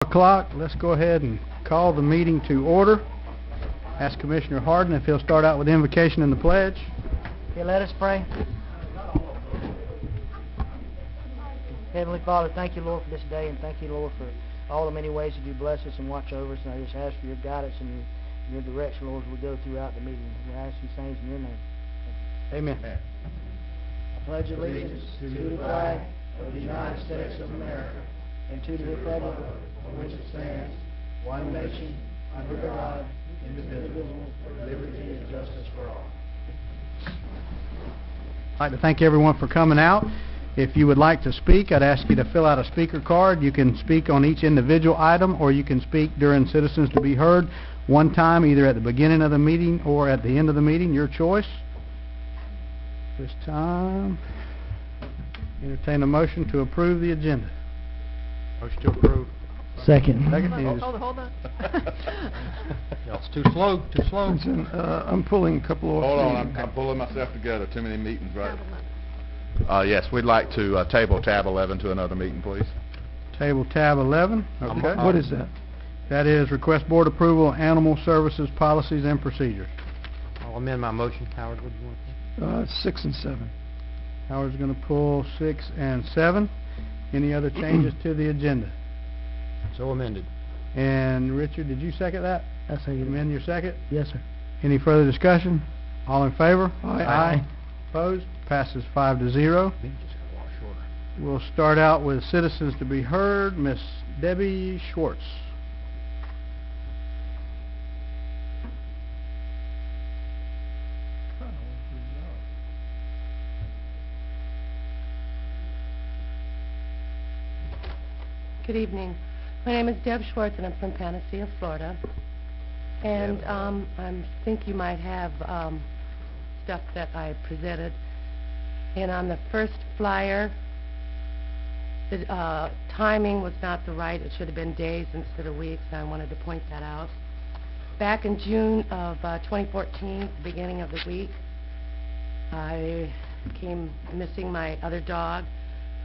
O'clock. Let's go ahead and call the meeting to order. Ask Commissioner Harden if he'll start out with the invocation and the pledge. Okay, let us pray. Heavenly Father, thank you, Lord, for this day, and thank you, Lord, for all the many ways that you bless us and watch over us. And I just ask for your guidance and your direction, Lord, as we go throughout the meeting. We ask these things in your name. Amen. I pledge allegiance to the flag of the United States of America and to the republic for which it stands, one nation, under God, indivisible, with liberty and justice for all. I'd like to thank everyone for coming out. If you would like to speak, I'd ask you to fill out a speaker card. You can speak on each individual item, or you can speak during Citizens to be Heard one time, either at the beginning of the meeting or at the end of the meeting, your choice. This time, entertain a motion to approve the agenda. Motion to approve. Second. Hold on. It's too slow, I'm pulling a couple of... Hold on, I'm pulling myself together. Too many meetings, right? Yes, we'd like to table tab 11 to another meeting, please. Table tab 11. Okay. What is that? That is request board approval of animal services policies and procedures. I'll amend my motion. Howard, what do you want to say? 6 and 7. Howard's going to pull 6 and 7. Any other changes to the agenda? So amended. And Richard, did you second that? I second. Amend your second? Yes, sir. Any further discussion? All in favor? Aye. Opposed? Passes 5-0. Just gotta walk shorter. We'll start out with Citizens to be Heard. Miss Debbie Schwartz. Good evening. My name is Deb Schwartz, and I'm from Panacea, Florida. And I think you might have stuff that I presented. And on the first flyer, the timing was not the right. It should have been days instead of weeks, and I wanted to point that out. Back in June of 2014, the beginning of the week, I came missing my other dog,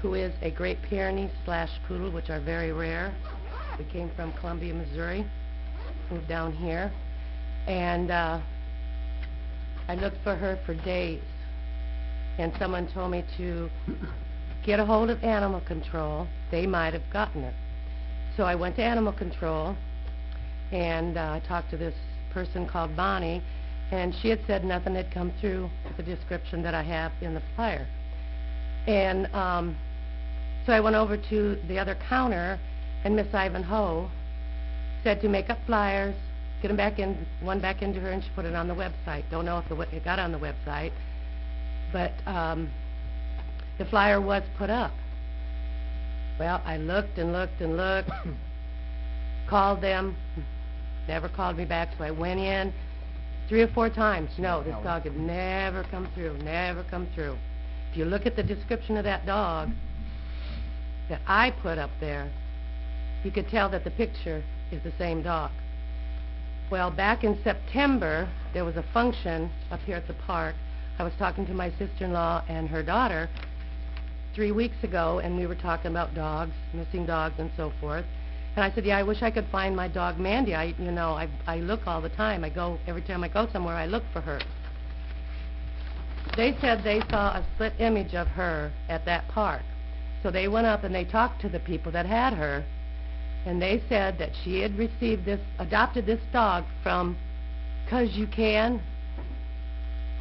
who is a Great Pyrenees/Poodle, which are very rare. We came from Columbia, Missouri, moved down here, and I looked for her for days, and someone told me to get a hold of animal control. They might have gotten her. So I went to animal control, and I talked to this person called Bonnie, and she had said nothing had come through with the description that I have in the flyer. And so I went over to the other counter, and Miss Ivanhoe said to make up flyers, get them back in, one back into her, and she put it on the website. Don't know if it got on the website, but the flyer was put up. Well, I looked and looked and looked, called them, never called me back, so I went in 3 or 4 times. No, this dog had never come through, never come through. If you look at the description of that dog that I put up there, you could tell that the picture is the same dog. Well, back in September, there was a function up here at the park. I was talking to my sister-in-law and her daughter 3 weeks ago, and we were talking about dogs, missing dogs and so forth. And I said, yeah, I wish I could find my dog Mandy. I look all the time. Every time I go somewhere, I look for her. They said they saw a split image of her at that park. So they went up and they talked to the people that had her, and they said that she had adopted this dog from 'Cause You Can,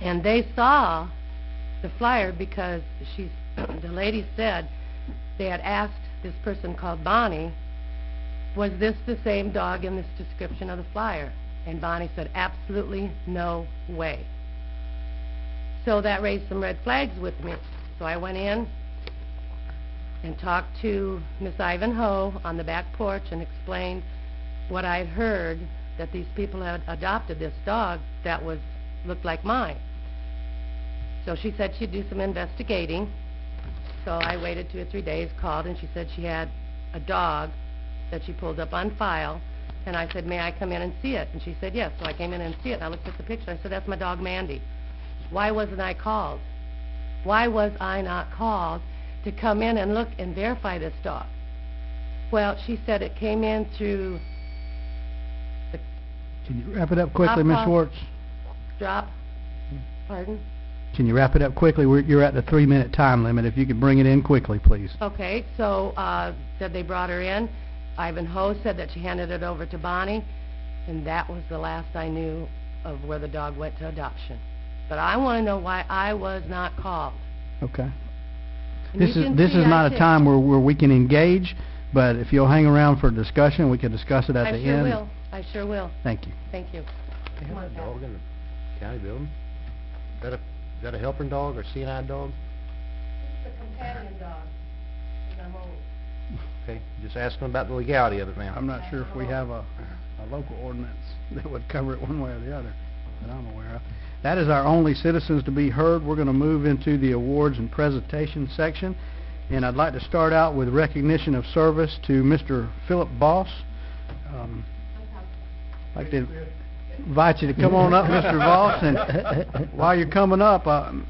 and they saw the flyer because the lady said they had asked this person called Bonnie, was this the same dog in this description of the flyer? And Bonnie said, absolutely no way. So that raised some red flags with me. So I went in and talked to Miss Ivanhoe on the back porch and explained what I'd heard, that these people had adopted this dog that looked like mine. So she said she'd do some investigating. So I waited 2 or 3 days, called, and she said she had a dog that she pulled up on file. And I said, may I come in and see it? And she said, yes. So I came in and see it. I looked at the picture. I said, that's my dog Mandy. Why wasn't I called? Why was I not called to come in and look and verify this dog? Well, she said it came in through the Can you wrap it up quickly, Ms. Papa. Schwartz? drop. Pardon? Can you wrap it up quickly? You're at the 3-minute time limit. If you could bring it in quickly, please. Okay, so, said they brought her in. Ivanhoe said that she handed it over to Bonnie, and that was the last I knew of where the dog went to adoption. But I want to know why I was not called. Okay. And This you is can this see is I not a did. time where we can engage, but if you'll hang around for discussion, we can discuss it at the I sure end. will. I sure will. Thank you. Thank you. They Come have on, a Pat. dog in the county building? Is that a helping dog or CNI dog? It's a companion dog, 'cause I'm old. Okay, just asking about the legality of it, ma'am. I'm not sure if we have a local ordinance that would cover it one way or the other that I'm aware of. That is our only citizens to be heard. We're going to move into the awards and presentation section. And I'd like to start out with recognition of service to Mr. Philip Voss. I'd like to invite you to come on up, Mr. Voss. And while you're coming up,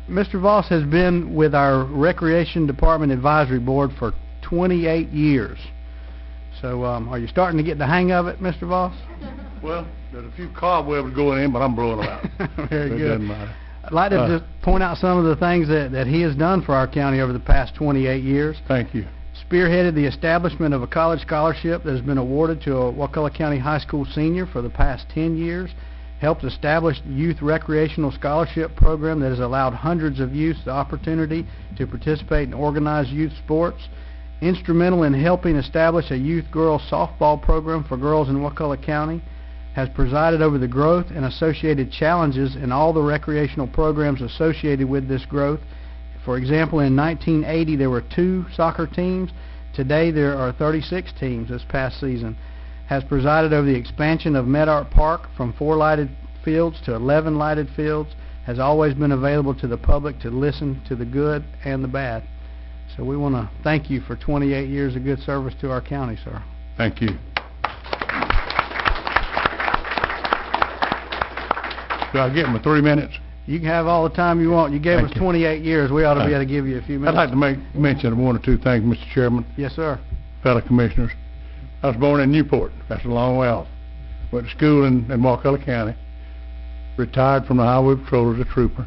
Mr. Voss has been with our Recreation Department Advisory Board for 28 years. So are you starting to get the hang of it, Mr. Voss? Well, there's a few cobwebs going in, but I'm blowing them out. Very It good. doesn't matter. I'd like to just point out some of the things that he has done for our county over the past 28 years. Thank you. Spearheaded the establishment of a college scholarship that has been awarded to a Wakulla County High School senior for the past 10 years. Helped establish the Youth Recreational Scholarship Program that has allowed hundreds of youth the opportunity to participate in organized youth sports. Instrumental in helping establish a youth girls softball program for girls in Wakulla County. Has presided over the growth and associated challenges in all the recreational programs associated with this growth. For example, in 1980 there were 2 soccer teams. Today there are 36 teams this past season. Has presided over the expansion of Medart Park from 4 lighted fields to 11 lighted fields. Has always been available to the public to listen to the good and the bad. So we want to thank you for 28 years of good service to our county, sir. Thank you. Do I get my 3 minutes? You can have all the time you want. You gave Thank us you. 28 years. We ought to be able to give you a few I'd minutes. like to make mention of 1 or 2 things, Mr. Chairman, Yes, sir. fellow commissioners. I was born in Newport. That's a long way off. Went to school in Wakulla County. Retired from the Highway Patrol as a trooper.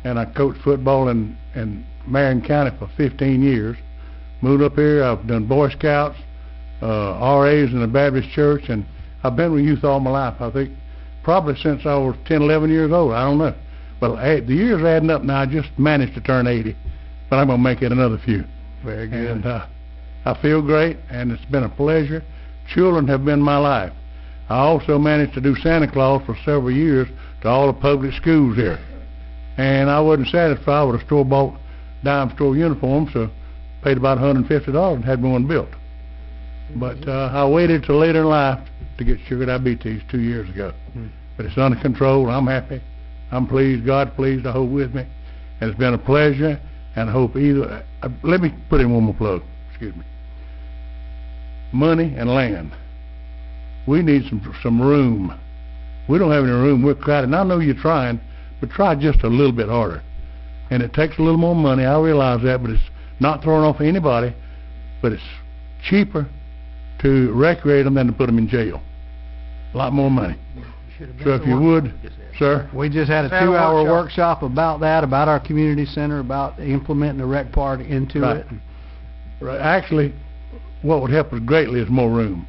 And I coached football in Marion County for 15 years. Moved up here. I've done Boy Scouts, RAs in the Baptist Church, and I've been with youth all my life. I think probably since I was 10, 11 years old. I don't know. But the years are adding up now. I just managed to turn 80, but I'm going to make it another few. Very good. And I feel great, and it's been a pleasure. Children have been my life. I also managed to do Santa Claus for several years to all the public schools here. And I wasn't satisfied with a store-bought dime store uniform, so paid about $150 and had one built. But I waited till later in life to get sugar diabetes 2 years ago. But it's under control. I'm happy. I'm pleased. God's pleased. I hope with me. And it's been a pleasure. And I hope either... let me put in one more plug. Excuse me. Money and land. We need some room. We don't have any room. We're crowded. And I know you're trying, but try just a little bit harder. And it takes a little more money. I realize that, but it's not throwing off anybody. But it's cheaper to recreate them than to put them in jail. A lot more money. So if you would, sir. We just had a Had a 2-hour workshop. workshop about that, about our community center, about implementing the rec park into Right. it. Right. Actually, what would help us greatly is more room.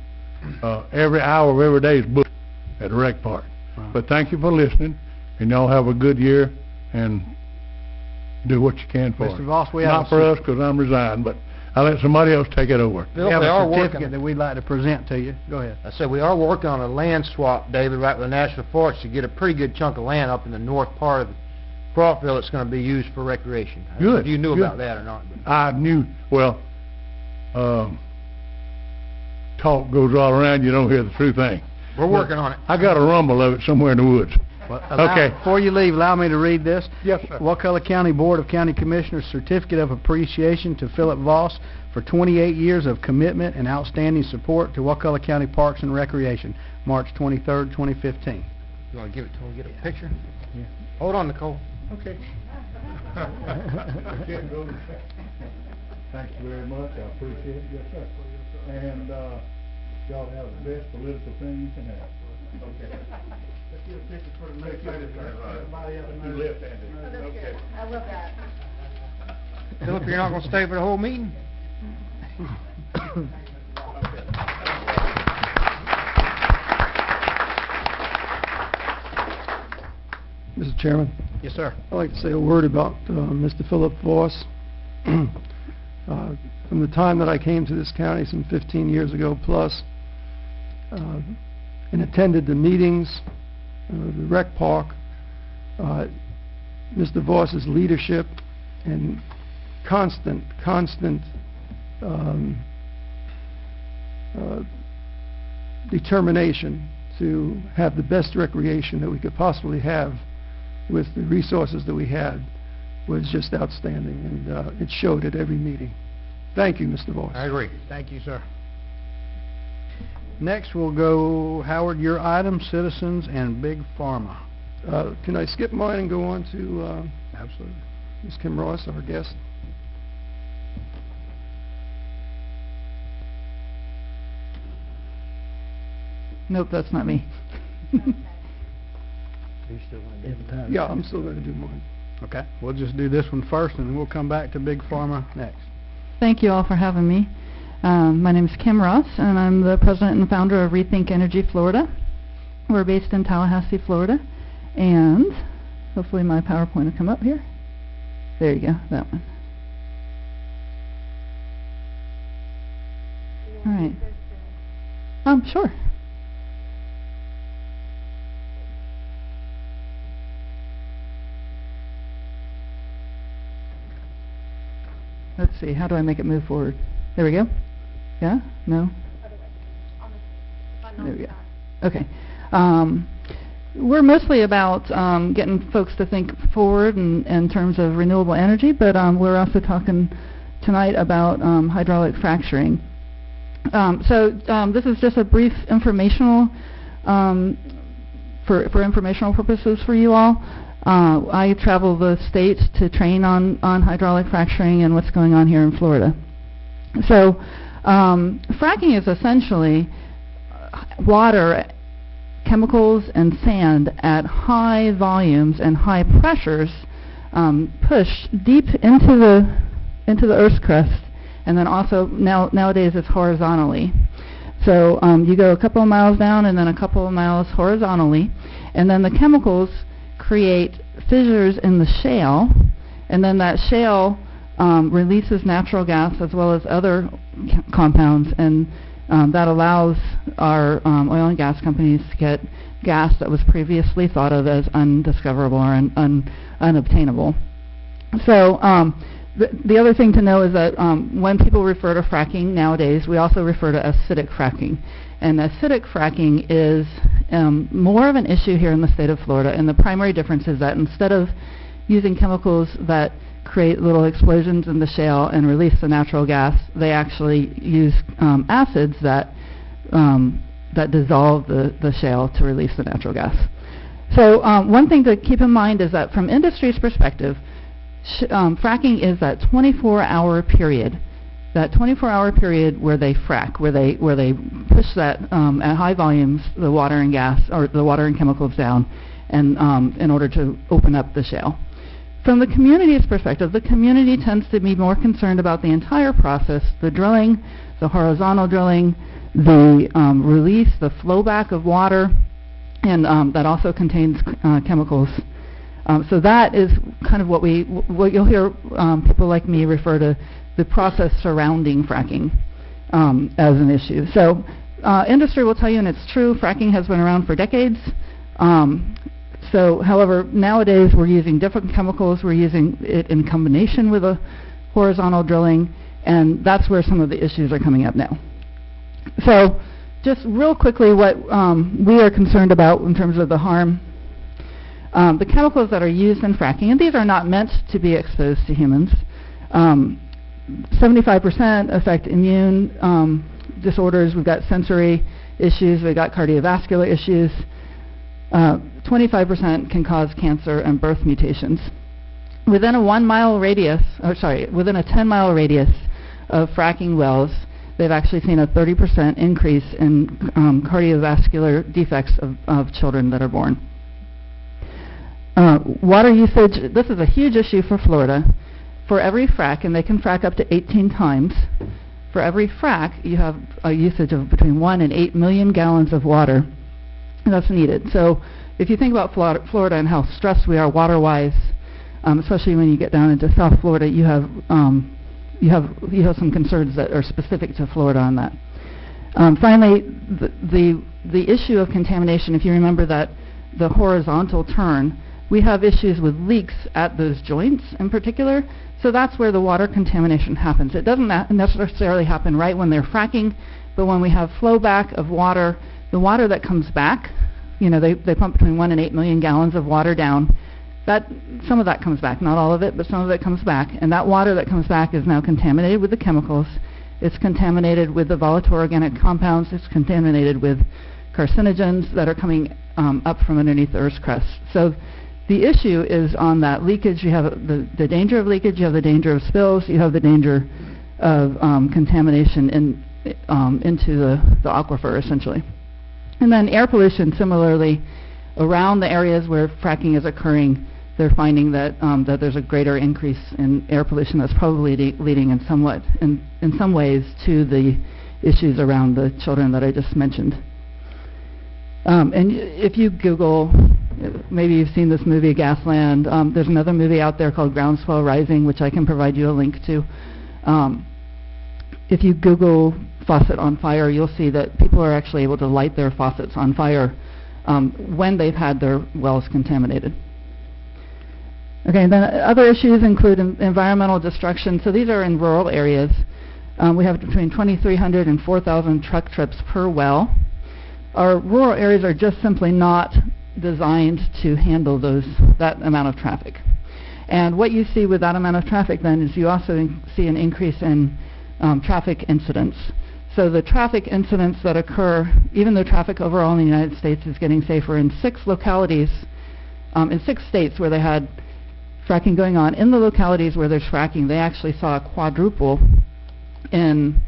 Every hour of every day is booked at the rec park. Wow. But thank you for listening, and y'all have a good year, and do what you can for Mr. us. Voss, we have Not for us, because I'm resigned, but I'll let somebody else take it over. We have They are a working. certificate that we'd like to present to you. Go ahead. I said we are working on a land swap, David, right with the National Forest to get a pretty good chunk of land up in the north part of Crawfordville that's going to be used for recreation. I don't know Good, if you knew good. about that or not. But I knew, well, talk goes all around, you don't hear the true thing. we're working on it. I got a rumble of it somewhere in the woods. Well, Okay. Before you leave, allow me to read this. Yes, sir. Wakulla County Board of County Commissioners Certificate of Appreciation to Philip Voss for 28 years of commitment and outstanding support to Wakulla County Parks and Recreation, March 23rd, 2015. You want to give it to him, get a picture? Yeah. Hold on, Nicole. Okay. Thank you very much. I appreciate it. Yes, sir. And y'all have the best political thing you can have. Okay. Let's get a picture for the next item. Everybody else knows. Left-handed. Okay. I love that. Philip, you're not gonna stay for the whole meeting? Mr. Chairman, Yes, sir. I'd like to say a word about Mr. Philip Voss. From the time that I came to this county some 15 years ago plus, and attended the meetings, the rec park, Mr. Voss's leadership and constant determination to have the best recreation that we could possibly have with the resources that we had was just outstanding, and it showed at every meeting. Thank you, Mr. Voss. I agree. Thank you, sir. Next, we'll go, Howard, your item, citizens and Big Pharma. Can I skip mine and go on to Absolutely. Ms. Kim Ross, our guest? Nope, that's not me. Yeah, I'm still going to do mine. Okay, we'll just do this one first, and then we'll come back to Big Pharma next. Thank you all for having me. My name is Kim Ross, and I'm the president and founder of Rethink Energy Florida. We're based in Tallahassee, Florida, and hopefully my PowerPoint will come up here. There you go, that one. All right. Sure. Let's see, how do I make it move forward? There we go. Yeah? No? There we go. Okay. We're mostly about getting folks to think forward in terms of renewable energy, but we're also talking tonight about hydraulic fracturing. This is just a brief informational, for informational purposes for you all. I travel the state to train on hydraulic fracturing and what's going on here in Florida. So fracking is essentially water, chemicals, and sand at high volumes and high pressures pushed deep into the Earth's crust, and then also nowadays it's horizontally. So you go a couple of miles down and then a couple of miles horizontally, and then the chemicals create fissures in the shale, and then that shale releases natural gas as well as other compounds, and that allows our oil and gas companies to get gas that was previously thought of as undiscoverable or unobtainable. So the other thing to know is that when people refer to fracking nowadays, we also refer to acidic fracking. And acidic fracking is more of an issue here in the state of Florida, and the primary difference is that instead of using chemicals that create little explosions in the shale and release the natural gas, they actually use acids that dissolve the shale to release the natural gas. So one thing to keep in mind is that from industry's perspective, fracking is that 24-hour period. That 24-hour period where they frack, where they push that at high volumes the water and gas or the water and chemicals down, and in order to open up the shale. From the community's perspective, the community tends to be more concerned about the entire process: the drilling, the horizontal drilling, the release, the flow back of water, and that also contains chemicals. So that is kind of what you'll hear people like me refer to the process surrounding fracking as an issue. So industry will tell you, and it's true, fracking has been around for decades. However, nowadays we're using different chemicals. We're using it in combination with a horizontal drilling, and that's where some of the issues are coming up now. So just real quickly what we are concerned about in terms of the harm. The chemicals that are used in fracking, and these are not meant to be exposed to humans, 75% affect immune disorders. We've got sensory issues. We've got cardiovascular issues. 25% can cause cancer and birth mutations. Within a 1-mile radius, within a 10-mile radius, of fracking wells, they've actually seen a 30% increase in cardiovascular defects of children that are born. Water usage, this is a huge issue for Florida. For every frack, and they can frack up to 18 times, for every frack you have a usage of between 1 and 8 million gallons of water that's needed. So if you think about Florida and how stressed we are water-wise, especially when you get down into South Florida, you have some concerns that are specific to Florida on that. Finally, the issue of contamination, if you remember that the horizontal turn, we have issues with leaks at those joints in particular, so that's where the water contamination happens. It doesn't necessarily happen right when they're fracking, but when we have flow back of water, the water that comes back, they pump between 1 and 8 million gallons of water down. Some of that comes back, not all of it, but some of it comes back, and that water that comes back is now contaminated with the chemicals. It's contaminated with the volatile organic compounds. It's contaminated with carcinogens that are coming up from underneath the Earth's crust. So the issue is on that leakage. You have the danger of leakage, you have the danger of spills, you have the danger of contamination into the aquifer, essentially. And then air pollution, similarly, around the areas where fracking is occurring, they're finding that there's a greater increase in air pollution that's probably leading in some ways to the issues around the children that I just mentioned. And if you Google, maybe you've seen this movie Gasland, there's another movie out there called Groundswell Rising, which I can provide you a link to. If you Google faucet on fire, you'll see that people are actually able to light their faucets on fire when they've had their wells contaminated. Okay, then other issues include environmental destruction. So these are in rural areas. We have between 2,300 and 4,000 truck trips per well. Our rural areas are just simply not designed to handle that amount of traffic. And what you see with that amount of traffic then is you also see an increase in traffic incidents. So the traffic incidents that occur, even though traffic overall in the United States is getting safer, in 6 localities, in 6 states where they had fracking going on, in the localities where there's fracking, they actually saw a quadruple in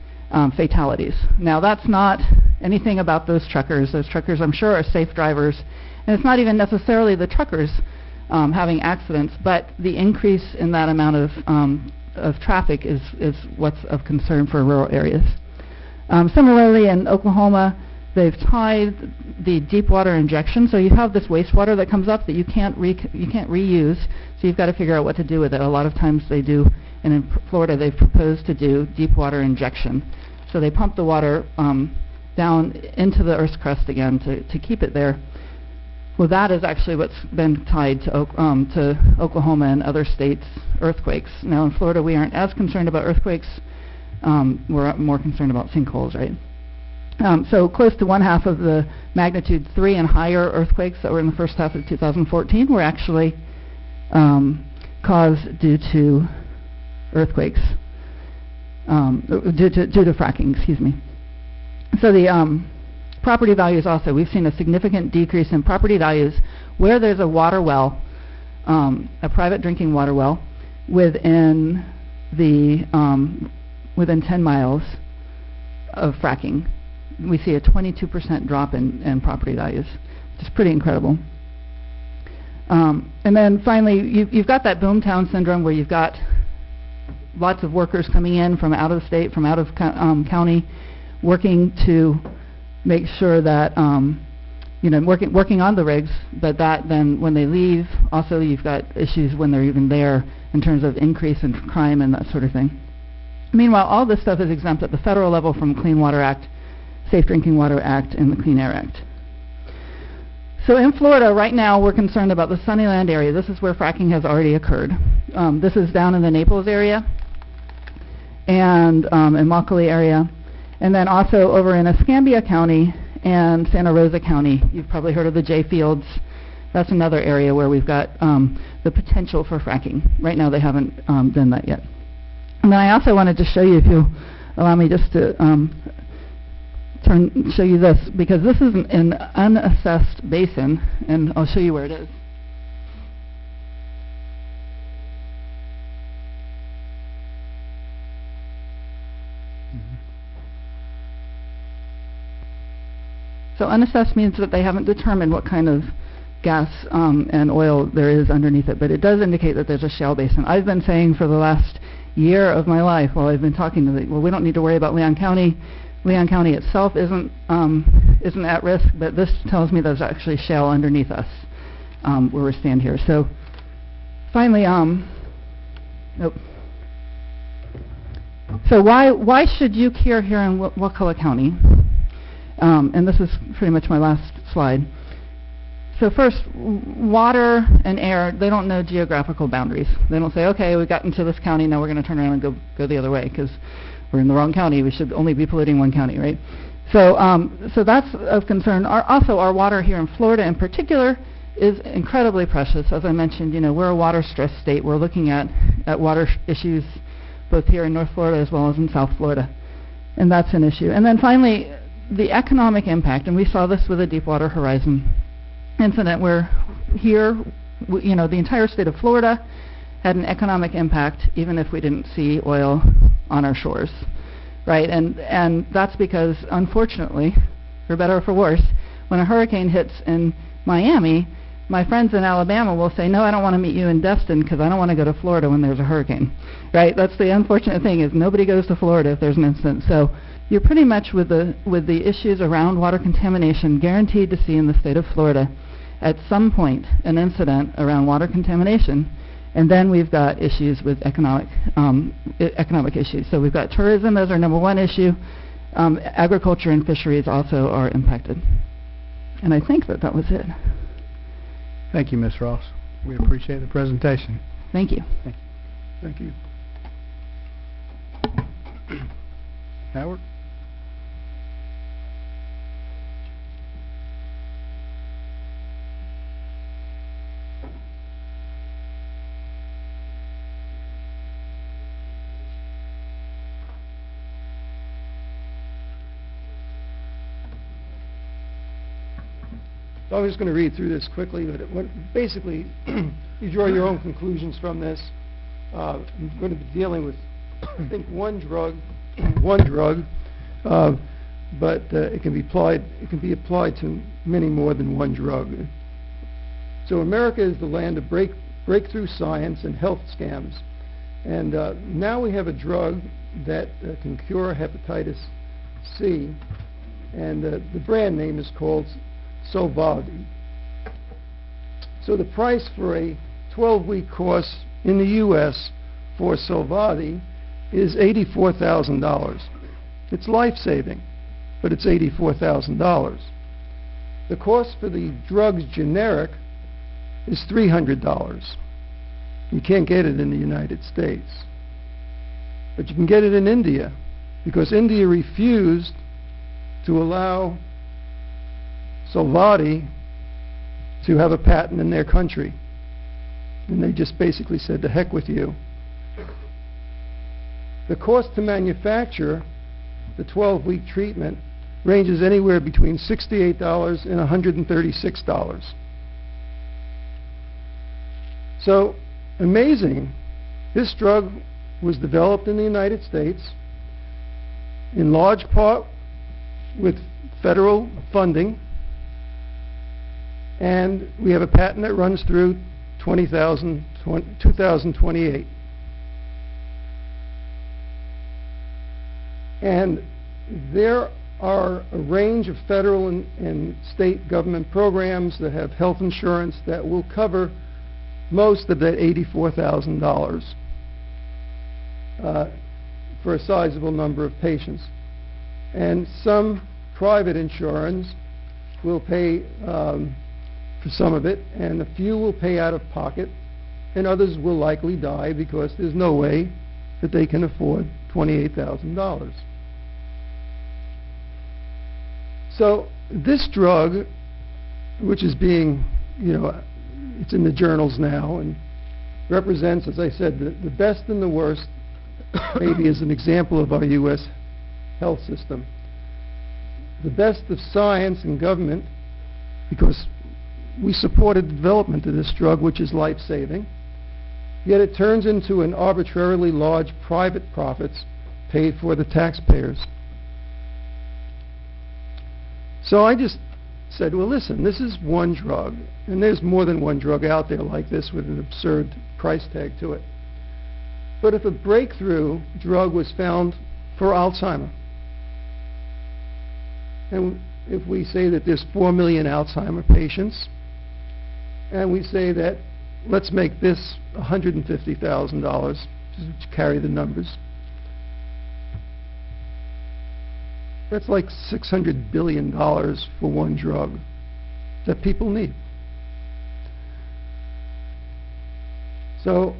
fatalities. Now that's not anything about those truckers. Those truckers, I'm sure, are safe drivers, and it's not even necessarily the truckers having accidents, but the increase in that amount of traffic is what's of concern for rural areas. Similarly, in Oklahoma, they've tied the deep water injection. So you have this wastewater that comes up that you can't reuse. So you've got to figure out what to do with it. A lot of times they do, and in Florida they've proposed to do deep water injection. So they pump the water down into the Earth's crust again to keep it there. Well, that is actually what's been tied to Oklahoma and other states' earthquakes. Now in Florida we aren't as concerned about earthquakes. We're more concerned about sinkholes, right? So close to 1/2 of the magnitude 3 and higher earthquakes that were in the first half of 2014 were actually caused due to earthquakes, due to fracking, excuse me. So the property values also, we've seen a significant decrease in property values where there's a water well, a private drinking water well, within 10 miles of fracking. We see a 22% drop in property values, which is pretty incredible. And then finally, you've got that boomtown syndrome where you've got lots of workers coming in from out of state, from out of county, working to make sure that, working on the rigs, but that then when they leave, also you've got issues when they're even there in terms of increase in crime and that sort of thing. Meanwhile, all this stuff is exempt at the federal level from Clean Water Act, Safe Drinking Water Act, and the Clean Air Act. So in Florida, right now, we're concerned about the Sunnyland area. This is where fracking has already occurred. This is down in the Naples area and in Wakulla area. And then also over in Escambia County and Santa Rosa County. You've probably heard of the J Fields. That's another area where we've got the potential for fracking. Right now, they haven't done that yet. And then I also wanted to show you, if you'll allow me just to show you this, because this is an unassessed basin, and I'll show you where it is. So unassessed means that they haven't determined what kind of gas and oil there is underneath it, but it does indicate that there's a shale basin. I've been saying for the last year of my life, while I've been talking to well, we don't need to worry about Leon County. Leon County itself isn't at risk, but this tells me there's actually shale underneath us where we stand here. So finally, So why should you care here in Wakulla County? And this is pretty much my last slide. So first, water and air, they don't know geographical boundaries. They don't say, okay, we got into this county, now we're going to turn around and go the other way because we're in the wrong county. We should only be polluting one county, right? So so that's of concern. Also, our water here in Florida in particular is incredibly precious. As I mentioned, we're a water-stressed state. We're looking at water issues both here in North Florida as well as in South Florida. And that's an issue. And then finally, the economic impact. And we saw this with the Deepwater Horizon incident where here, the entire state of Florida had an economic impact even if we didn't see oil on our shores, right? And that's because, unfortunately, for better or for worse, when a hurricane hits in Miami, my friends in Alabama will say, no, I don't want to meet you in Destin because I don't want to go to Florida when there's a hurricane, right? That's the unfortunate thing, is nobody goes to Florida if there's an incident. So you're pretty much with the issues around water contamination guaranteed to see in the state of Florida at some point an incident around water contamination. And then we've got issues with economic issues. So we've got tourism as our number one issue. Agriculture and fisheries also are impacted. And I think that was it. Thank you, Ms. Ross. We appreciate the presentation. Thank you. Thank you. Howard? So I'm just going to read through this quickly, but basically, you draw your own conclusions from this. I'm going to be dealing with, I think, one drug, but it can be applied to many more than one drug. So America is the land of breakthrough science and health scams, and now we have a drug that can cure hepatitis C, and the brand name is called Sovaldi. So the price for a 12-week course in the U.S. for Sovaldi is $84,000. It's life-saving, but it's $84,000. The cost for the drug's generic is $300. You can't get it in the United States. But you can get it in India, because India refused to allow Sovaldi to have a patent in their country. And they just basically said, to heck with you. The cost to manufacture the 12-week treatment ranges anywhere between $68 and $136. So, amazing. This drug was developed in the United States, in large part with federal funding, and we have a patent that runs through 2028. And there are a range of federal and state government programs that have health insurance that will cover most of that $84,000 for a sizable number of patients. And some private insurance will pay for some of it, and a few will pay out of pocket, and others will likely die because there's no way that they can afford $28,000. So this drug, which is being, it's in the journals now, and represents, as I said, the best and the worst, maybe as an example of our U.S. health system. The best of science and government, because we supported the development of this drug, which is life-saving, yet it turns into an arbitrarily large private profits paid for the taxpayers. So I just said, well, listen, this is one drug, and there's more than one drug out there like this with an absurd price tag to it. But if a breakthrough drug was found for Alzheimer, and if we say that there's 4 million Alzheimer patients, and we say that let's make this $150,000, just carry the numbers, that's like $600 billion for one drug that people need. So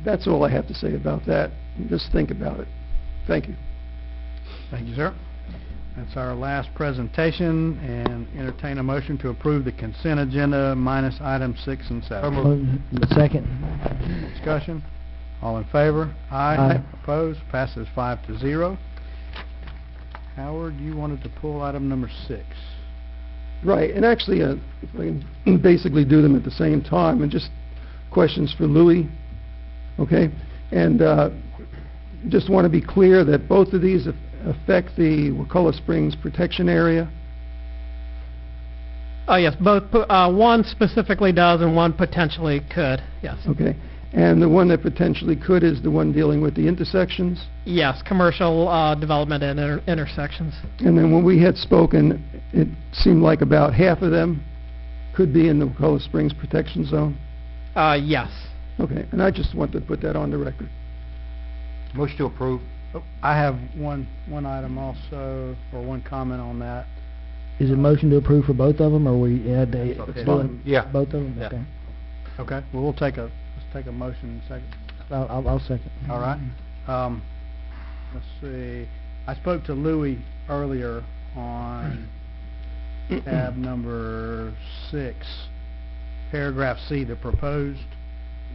that's all I have to say about that. Just think about it. Thank you. Thank you, sir. That's our last presentation, and entertain a motion to approve the consent agenda minus items 6 and 7. Second. Discussion? All in favor? Aye. Opposed? Passes 5-0. Howard, you wanted to pull item number 6. Right, and actually, if I can basically do them at the same time, and just questions for Louis, okay? And just want to be clear that both of these affect the Wakulla Springs protection area. Yes, both, one specifically does and one potentially could, yes. Okay, and the one that potentially could is the one dealing with the intersections? Yes, commercial development and intersections. And then when we had spoken, it seemed like about half of them could be in the Wakulla Springs protection zone? Yes. Okay, and I just want to put that on the record. Motion to approve. Oh, I have one item also, or one comment on that. Is it motion to approve for both of them, or we add the... Okay. doing Yeah. Both of them? Yeah. Okay. Okay, well, let's take a motion in a second. I'll second. All right. Let's see. I spoke to Louis earlier on tab number 6, paragraph C, the proposed,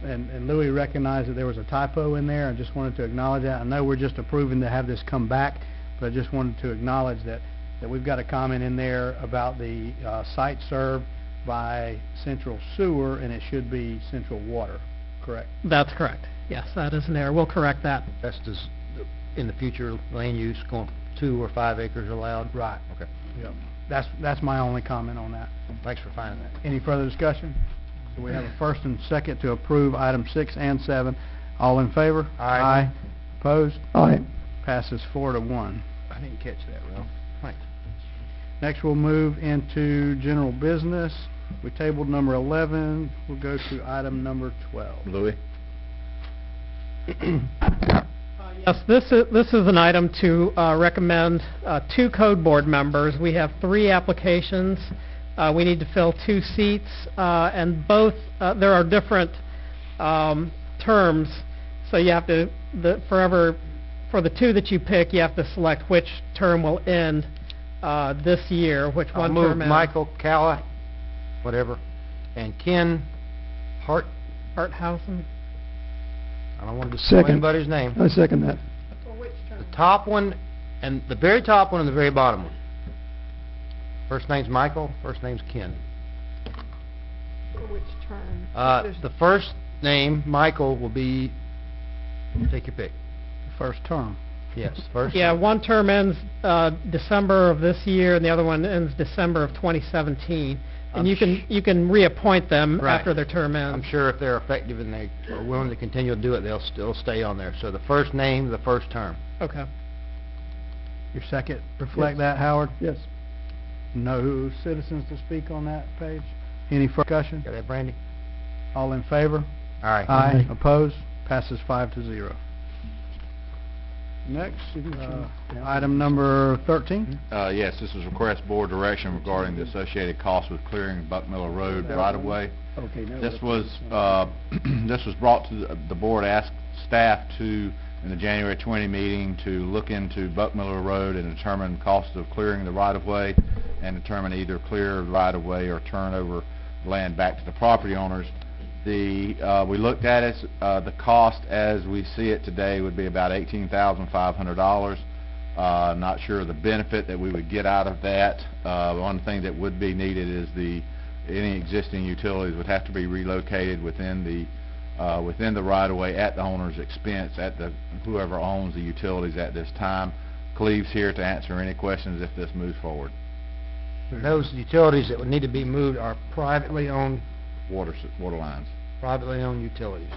and Louis recognized that there was a typo in there. I just wanted to acknowledge that. I know we're just approving to have this come back, but I just wanted to acknowledge that we've got a comment in there about the site served by Central Sewer, and it should be Central Water, correct? That's correct. Yes, that is an error. We'll correct that. That's just in the future land use, going 2 or 5 acres allowed? Right. Okay. Yep. That's my only comment on that. Thanks for finding that. Any further discussion? So we have a first and second to approve item 6 and 7. All in favor? Aye. Opposed? Aye. Passes 4-1. I didn't catch that, Ralph. Thanks. Next, we'll move into general business. We tabled number 11. We'll go to item number 12. Louis? Yes, this is an item to recommend 2 code board members. We have 3 applications. We need to fill 2 seats, and both there are different terms. So you have to for the 2 that you pick, you have to select which term will end this year, which I'll one move term ends. Michael Calla, whatever, and Ken Harthausen. I don't want to destroy Second. anybody's name. I second that. The top one, and the very top one and the very bottom one. First name's Michael, first name's Ken. Which term? The first name, Michael, will be, take your pick. First term. Yes, first. Yeah, one term ends December of this year, and the other one ends December of 2017. And you can reappoint them Right. after their term ends. I'm sure if they're effective and they are willing to continue to do it, they'll still stay on there. So the first name, the first term. Okay. Your second reflect Yes. that, Howard? Yes. No citizens to speak on that page? Any further discussion? Got that, Brandy? All in favor? All right. Aye. Opposed? Passes 5-0. Next, item number 13. Yes, this is request board direction regarding the associated costs with clearing Buckmiller Road right-of-way. Okay, now This was brought to the board, asked staff to, in the January 20 meeting, to look into Buckmiller Road and determine cost of clearing the right-of-way and determine either clear right-of-way or turn over land back to the property owners. We looked at it, the cost as we see it today would be about $18,500. Not sure of the benefit that we would get out of that. One thing that would be needed is any existing utilities would have to be relocated within the right-of-way at the owner's expense, at whoever owns the utilities at this time. Cleve's here to answer any questions if this moves forward. Those utilities that would need to be moved are privately owned Water lines. utilities.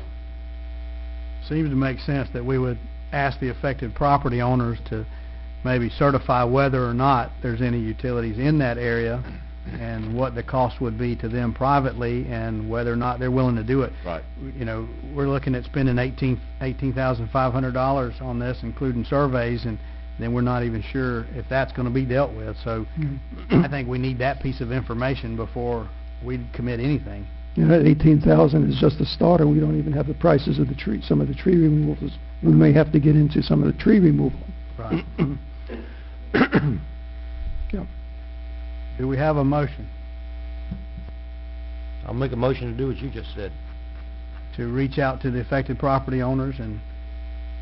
Seems to make sense that we would ask the affected property owners to maybe certify whether or not there's any utilities in that area and what the cost would be to them privately and whether or not they're willing to do it. Right. You know, we're looking at spending $18,500 on this, including surveys, and then we're not even sure if that's going to be dealt with. So I think we need that piece of information before we commit anything. You know, that 18,000 is just a starter. We don't even have the prices of the tree, some of the tree removals. We may have to get into some of the tree removal. Right. Yeah. Do we have a motion I'll make a motion to do what you just said. to reach out to the affected property owners and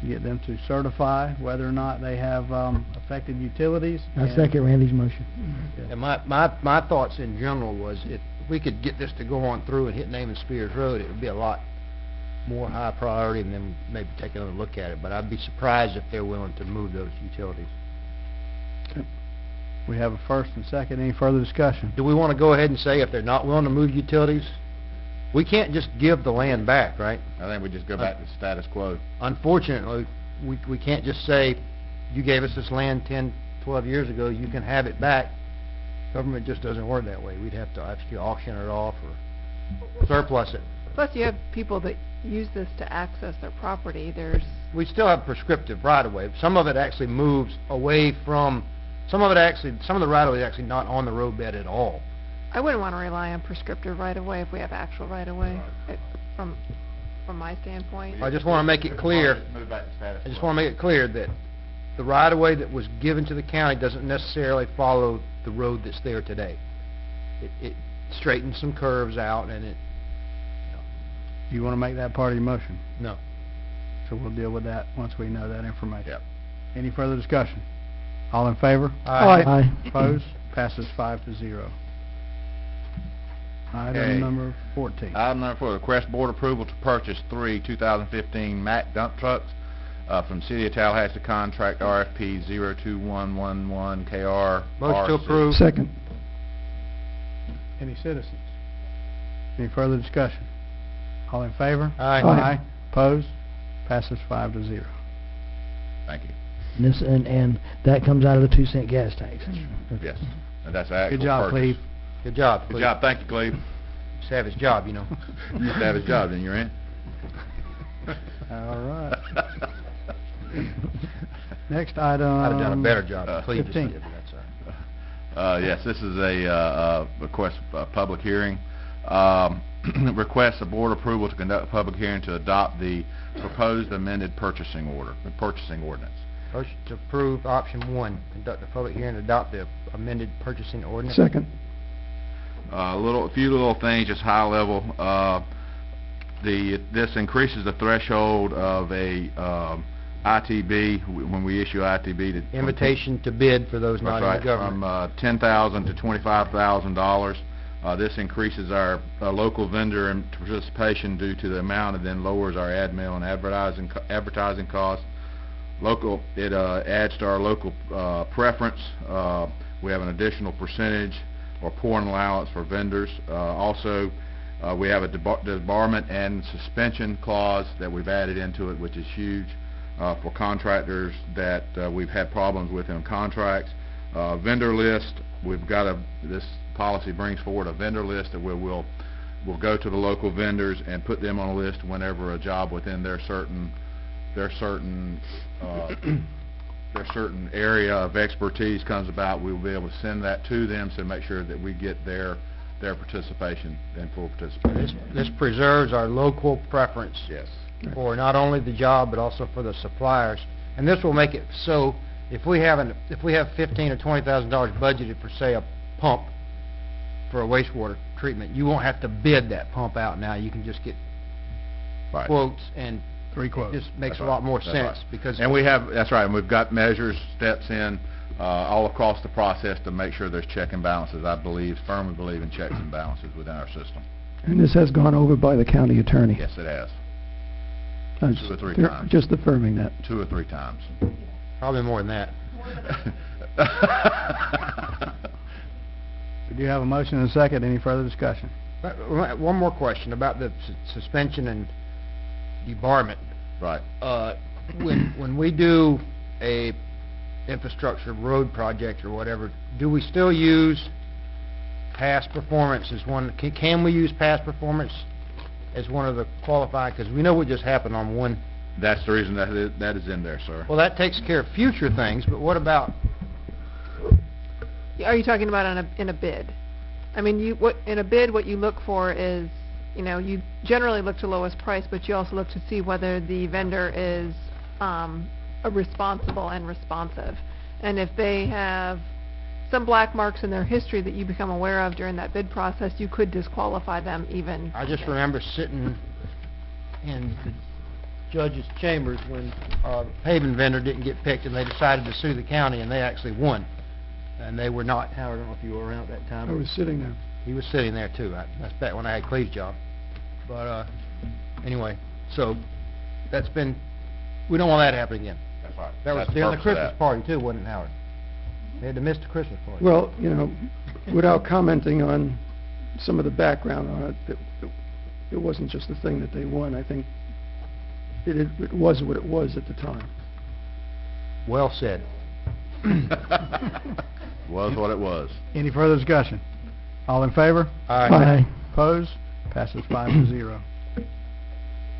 get them to certify whether or not they have affected utilities? I and- second Randy's motion. And my thoughts in general was if we could get this to go on through and hit Naaman Spears Road, it would be a lot more high priority and then maybe take another look at it. But I'd be surprised if they're willing to move those utilities. We have a first and second. Any further discussion? Do we want to go ahead and say if they're not willing to move utilities? We can't just give the land back, right? I think we just go back to status quo. Unfortunately, we can't just say, you gave us this land 10, 12 years ago, you can have it back. Government just doesn't work that way. We'd have to actually auction it off or surplus it. Plus, you have people that use this to access their property. We still have prescriptive right-of-way. Some of it actually moves away from, some of the right-of-way is actually not on the roadbed at all. I wouldn't want to rely on prescriptive right-of-way if we have actual right-of-way, from my standpoint. I just want to make it clear, Move back to status I just quo. want to make it clear that the right-of-way that was given to the county doesn't necessarily follow the road that's there today. It straightens some curves out and it, Do you want to make that part of your motion? no. So we'll deal with that once we know that information. Yep. Any further discussion? All in favor? Aye. Opposed? Passes 5-0. Item Okay. number 14. Item number 4, request board approval to purchase 3 2015 Mack dump trucks from City of Tallahassee contract RFP 02111KR. Motion to approve. Second. Any citizens? Any further discussion? All in favor? Aye. Aye. Opposed? Passes 5-0. Thank you. And that comes out of the 2-cent gas tax. Yes. And that's the actual Good job, purchase. Cleve. Good job, Good Cleve. job. Thank you, Cleve. Just have his job, you know. You have to have his job, then you're in. All right. Next item. I'd have done a better job than Cleve just 15. did, but that's all right. Yes, this is a request for a public hearing. Request the board approval to conduct a public hearing to adopt the proposed amended purchasing ordinance. Motion to approve option 1, conduct a public hearing to adopt the amended purchasing ordinance. Second. A few little things, just high level. This increases the threshold of a ITB when we issue ITB to Invitation to bid for those That's not in right, the government. from $10,000 to $25,000. This increases our local vendor participation due to the amount, and then lowers our ad mail and advertising costs. It adds to our local preference. We have an additional percentage or pouring allowance for vendors. Also, we have a debarment and suspension clause that we've added into it, which is huge for contractors that we've had problems with in contracts. Vendor list, this policy brings forward a vendor list that we'll go to the local vendors and put them on a list whenever a job within their certain area of expertise comes about. We'll be able to send that to them to make sure that we get their participation and full participation. This preserves our local preference Yes. for not only the job but also for the suppliers. And this will make it so if we have $15,000 or $20,000 budgeted for, say, a pump for a wastewater treatment, you won't have to bid that pump out now. You can just get Right. quotes, and 3 quotes. it just makes That's a lot right. more That's sense right. because And that's right, and we've got measures, steps in all across the process to make sure there's check and balances. I firmly believe in checks and balances within our system. And this has gone over by the county attorney. Yes, it has. I was 2 or 3 ver- times. Just affirming that. 2 or 3 times. probably more than that. We do have a motion and a second. Any further discussion? One more question about the suspension and debarment. Right. When we do a infrastructure road project or whatever, do we still use past performance as one? Can we use past performance as one of the qualifying? Because we know what just happened on one. That's the reason that is in there, sir. Well, that takes care of future things, but what about? Are you talking about in a bid? I mean, in a bid, what you look for is, you generally look to lowest price, but you also look to see whether the vendor is responsible and responsive. And if they have some black marks in their history that you become aware of during that bid process, you could disqualify them even. I just remember sitting in the judge's chambers when a paving vendor didn't get picked, and they decided to sue the county, and they actually won. And they were not, Howard, I don't know if you were around at that time. I was sitting there. He was sitting there too. That's back when I had Cleve's job. But anyway, so that's been, we don't want that to happen again. That's right. That was That's the during the purpose of Christmas that. party too, wasn't it, Howard? They had to miss the Christmas party. Well, without commenting on some of the background on it, it wasn't just the thing that they won. I think it was what it was at the time. Well said. Was what it was. Any further discussion? All in favor? Aye. Opposed? Passes 5-0.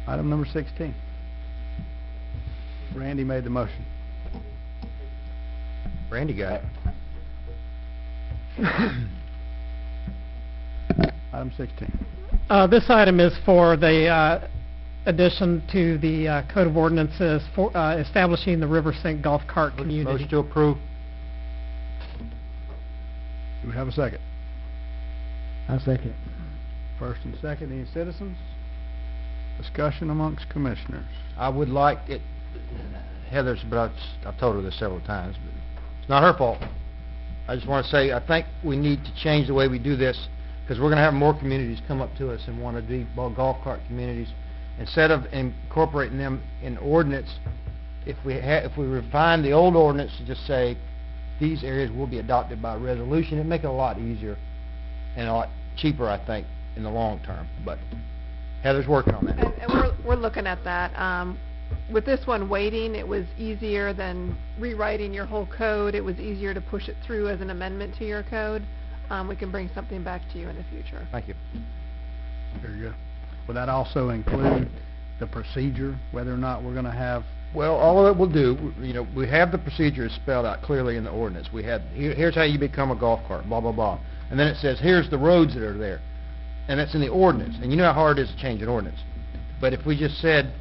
Item number 16. Randy made the motion. Randy got it. Item 16. This item is for the addition to the Code of Ordinances for establishing the River St. Golf Cart Community. Motion to approve. Do we have a second? I'll second. First and second, any citizens? Discussion amongst commissioners. I would like it, Heather's, but I've told her this several times, but it's not her fault. I just want to say, I think we need to change the way we do this, because we're going to have more communities come up to us and want to be golf cart communities. Instead of incorporating them in ordinance, if we refine the old ordinance to just say, these areas will be adopted by resolution, it'd make it a lot easier and a lot cheaper, I think, in the long term. But Heather's working on that. And we're looking at that. With this one waiting, it was easier than rewriting your whole code. It was easier to push it through as an amendment to your code. We can bring something back to you in the future. Thank you. Very good. Will that also include the procedure, whether or not we're going to have... Well, all of it will do, we have the procedures spelled out clearly in the ordinance. We had, here's how you become a golf cart, blah, blah, blah. And then it says, here's the roads that are there. And that's in the ordinance. And you know how hard it is to change an ordinance. But if we just said,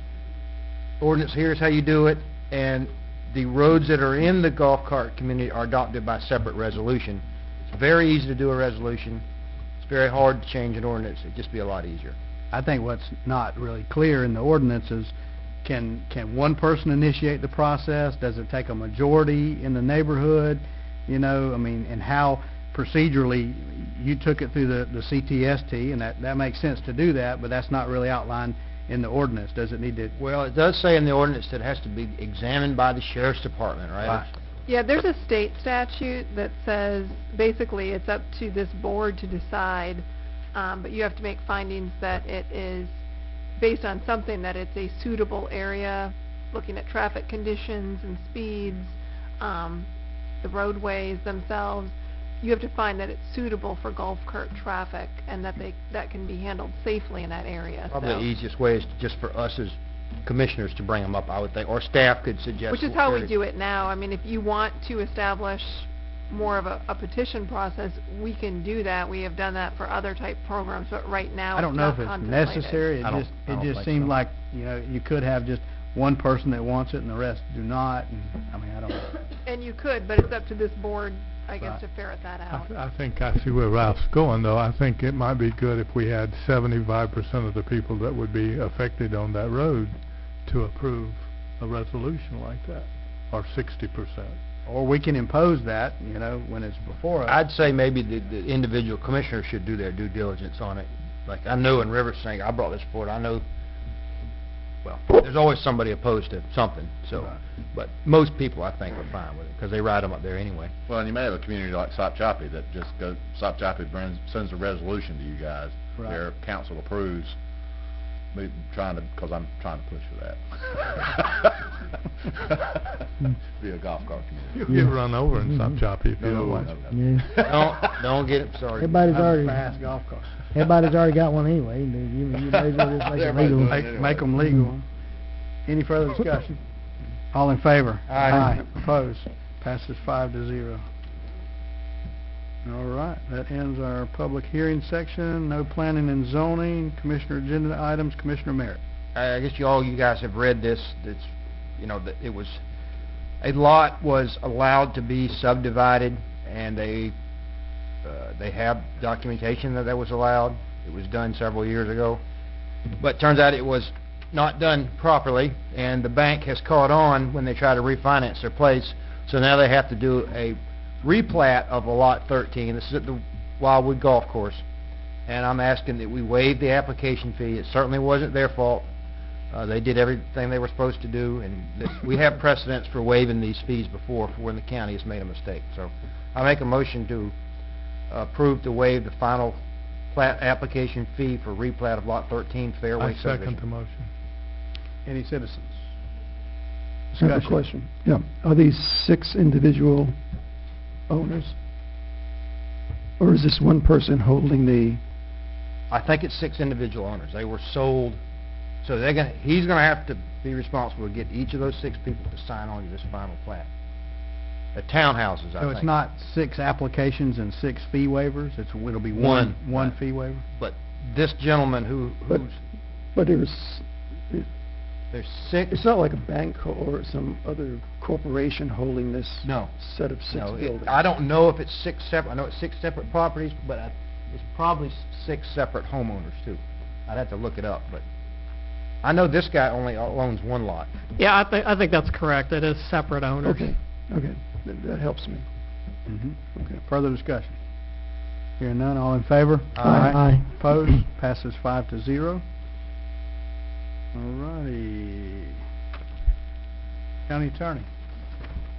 ordinance, here's how you do it, and the roads that are in the golf cart community are adopted by separate resolution, it's very easy to do a resolution. It's very hard to change an ordinance. It'd just be a lot easier. I think what's not really clear in the ordinance is, can one person initiate the process? Does it take a majority in the neighborhood? And how procedurally you took it through the CTST, and that makes sense to do that, but that's not really outlined in the ordinance. Does it need to... Well, it does say in the ordinance that it has to be examined by the sheriff's department, right? Yeah, there's a state statute that says basically it's up to this board to decide, but you have to make findings that it is based on something, that it's a suitable area, looking at traffic conditions and speeds, the roadways themselves. You have to find that it's suitable for golf cart traffic and that can be handled safely in that area. Probably the easiest way is just for us as commissioners to bring them up, I would think, or staff could suggest. Which is how we do it now. I mean, if you want to establish more of a petition process, we can do that. We have done that for other type programs, but right now I don't know it's if not it's contemplated. necessary. It just seemed like, you could have just one person that wants it and the rest do not. And, I don't know. And you could, but it's up to this board, I guess, to ferret that out. I think I see where Ralph's going, though. I think it might be good if we had 75% of the people that would be affected on that road to approve a resolution like that, or 60%. Or we can impose that, when it's before us. I'd say maybe the individual commissioners should do their due diligence on it. Like I know in River St., I brought this forward, I know well, there's always somebody opposed to something, so, Right. but most people, I think, are fine with it, because they ride them up there anyway. Well, and you may have a community like Sopchoppy that just Sopchoppy sends a resolution to you guys. Right. Their council approves, because I'm trying to push for that. Be a golf cart community. You'll get run over in Sopchoppy if you don't watch it. Yeah. Don't get it started. Everybody's Have a already, fast golf cart. everybody's already got one anyway. You may as well just make it Everybody's legal. doing it. Make them legal. Any further discussion? All in favor? Aye. Opposed? Passes 5-0. All right, that ends our public hearing section. No planning and zoning. Commissioner agenda items. Commissioner Merritt. I guess you guys have read this, that it was, a lot was allowed to be subdivided, and they have documentation that was allowed. It was done several years ago. But turns out it was not done properly, and the bank has caught on when they try to refinance their place, so now they have to do a replat of a lot 13. This is at the Wildwood Golf Course, and I'm asking that we waive the application fee. It certainly wasn't their fault. They did everything they were supposed to do, and we have precedents for waiving these fees before for when the county has made a mistake. So I make a motion to approve to waive the final plat application fee for replat of lot 13 Fairway I second subdivision. the motion. Any citizens? I have a question. Yeah, are these 6 individual owners? Or is this one person holding the, I think it's 6 individual owners. They were sold, so he's gonna have to be responsible to get each of those 6 people to sign on to this final plat. The townhouses, I So think. it's not 6 applications and 6 fee waivers? It'll be One. one Right. fee waiver? But this gentleman But- who's, but there's 6. it's not like a bank or some other corporation holding this No. set of 6 No, buildings? I don't know if it's 6 separate, I know it's 6 separate properties, but it's probably 6 separate homeowners too. I'd have to look it up, but I know this guy only owns one lot. Yeah, I think that's correct. It is separate owners. Okay, that helps me. Okay. Further discussion? Hearing none, all in favor? Aye. Opposed? Passes 5-0. All righty. County Attorney,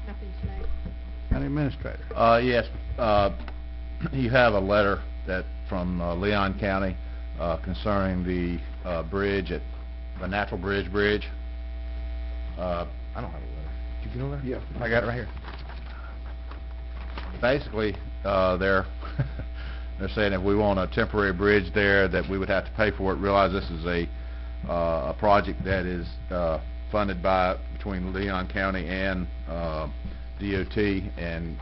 Nothing tonight. County Administrator. Yes, you have a letter from Leon County concerning the bridge at the Natural Bridge. I don't have a letter. Did you get a letter? Yeah. I got it right here. Basically, they're saying if we want a temporary bridge there, that we would have to pay for it. Realize this is a project that is funded between Leon County and DOT, and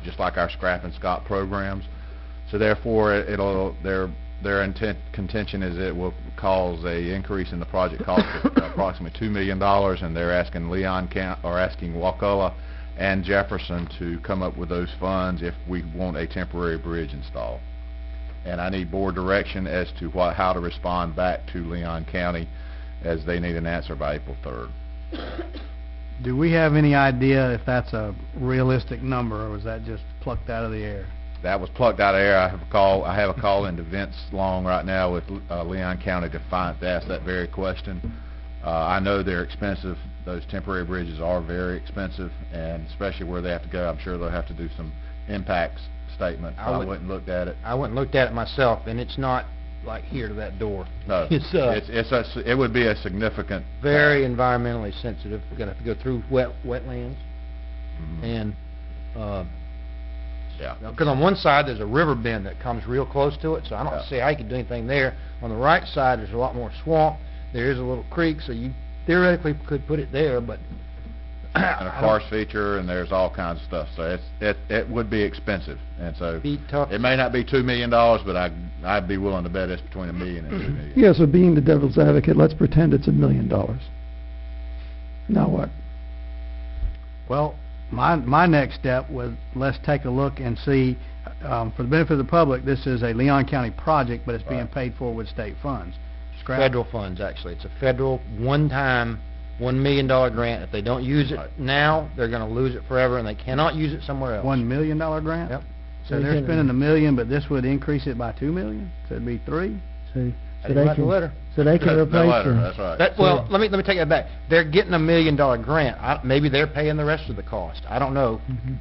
just like our scrap and scot programs. So therefore, their contention is it will cause a increase in the project cost of approximately $2 million, and they're asking asking Wakulla and Jefferson to come up with those funds if we want a temporary bridge installed. And I need board direction as to how to respond back to Leon County, as they need an answer by April 3rd. Do we have any idea if that's a realistic number, or was that just plucked out of the air? That was plucked out of air. I have a call into Vince Long right now with Leon County to ask that very question. I know they're expensive. Those temporary bridges are very expensive, and especially where they have to go, I'm sure they'll have to do some impacts statement. I went and looked at it. I went and looked at it myself, and it's not like here to that door. No, it would be a significant. Very environmentally sensitive. We're gonna have to go through wetlands, Mhm. and Yeah. because on one side there's a river bend that comes real close to it, so I don't Yeah. see how you could do anything there. On the right side, there's a lot more swamp. There is a little creek, so you theoretically could put it there, but And a karst feature, and there's all kinds of stuff. So it would be expensive, and so be tough. it may not be $2 million, but I'd be willing to bet it's between $1 million and $2 million. Yeah, so being the devil's advocate, let's pretend it's $1 million. Now what? Well, my next step was, let's take a look and see, for the benefit of the public, this is a Leon County project, but it's being Right. paid for with state funds. Scrap- Federal funds, actually. It's a federal, one-time, $1 million grant. If they don't use it Right. now, they're gonna lose it forever, and they cannot use it somewhere else. $1 million grant? Yep. So they're spending $1 million, but this would increase it by $2 million? So it'd be $3 million? See, I So didn't they write the can- letter. So they can The replace letter, the... that's right. Well, let me take that back. They're getting $1 million grant. Maybe they're paying the rest of the cost. I don't know. Mhm.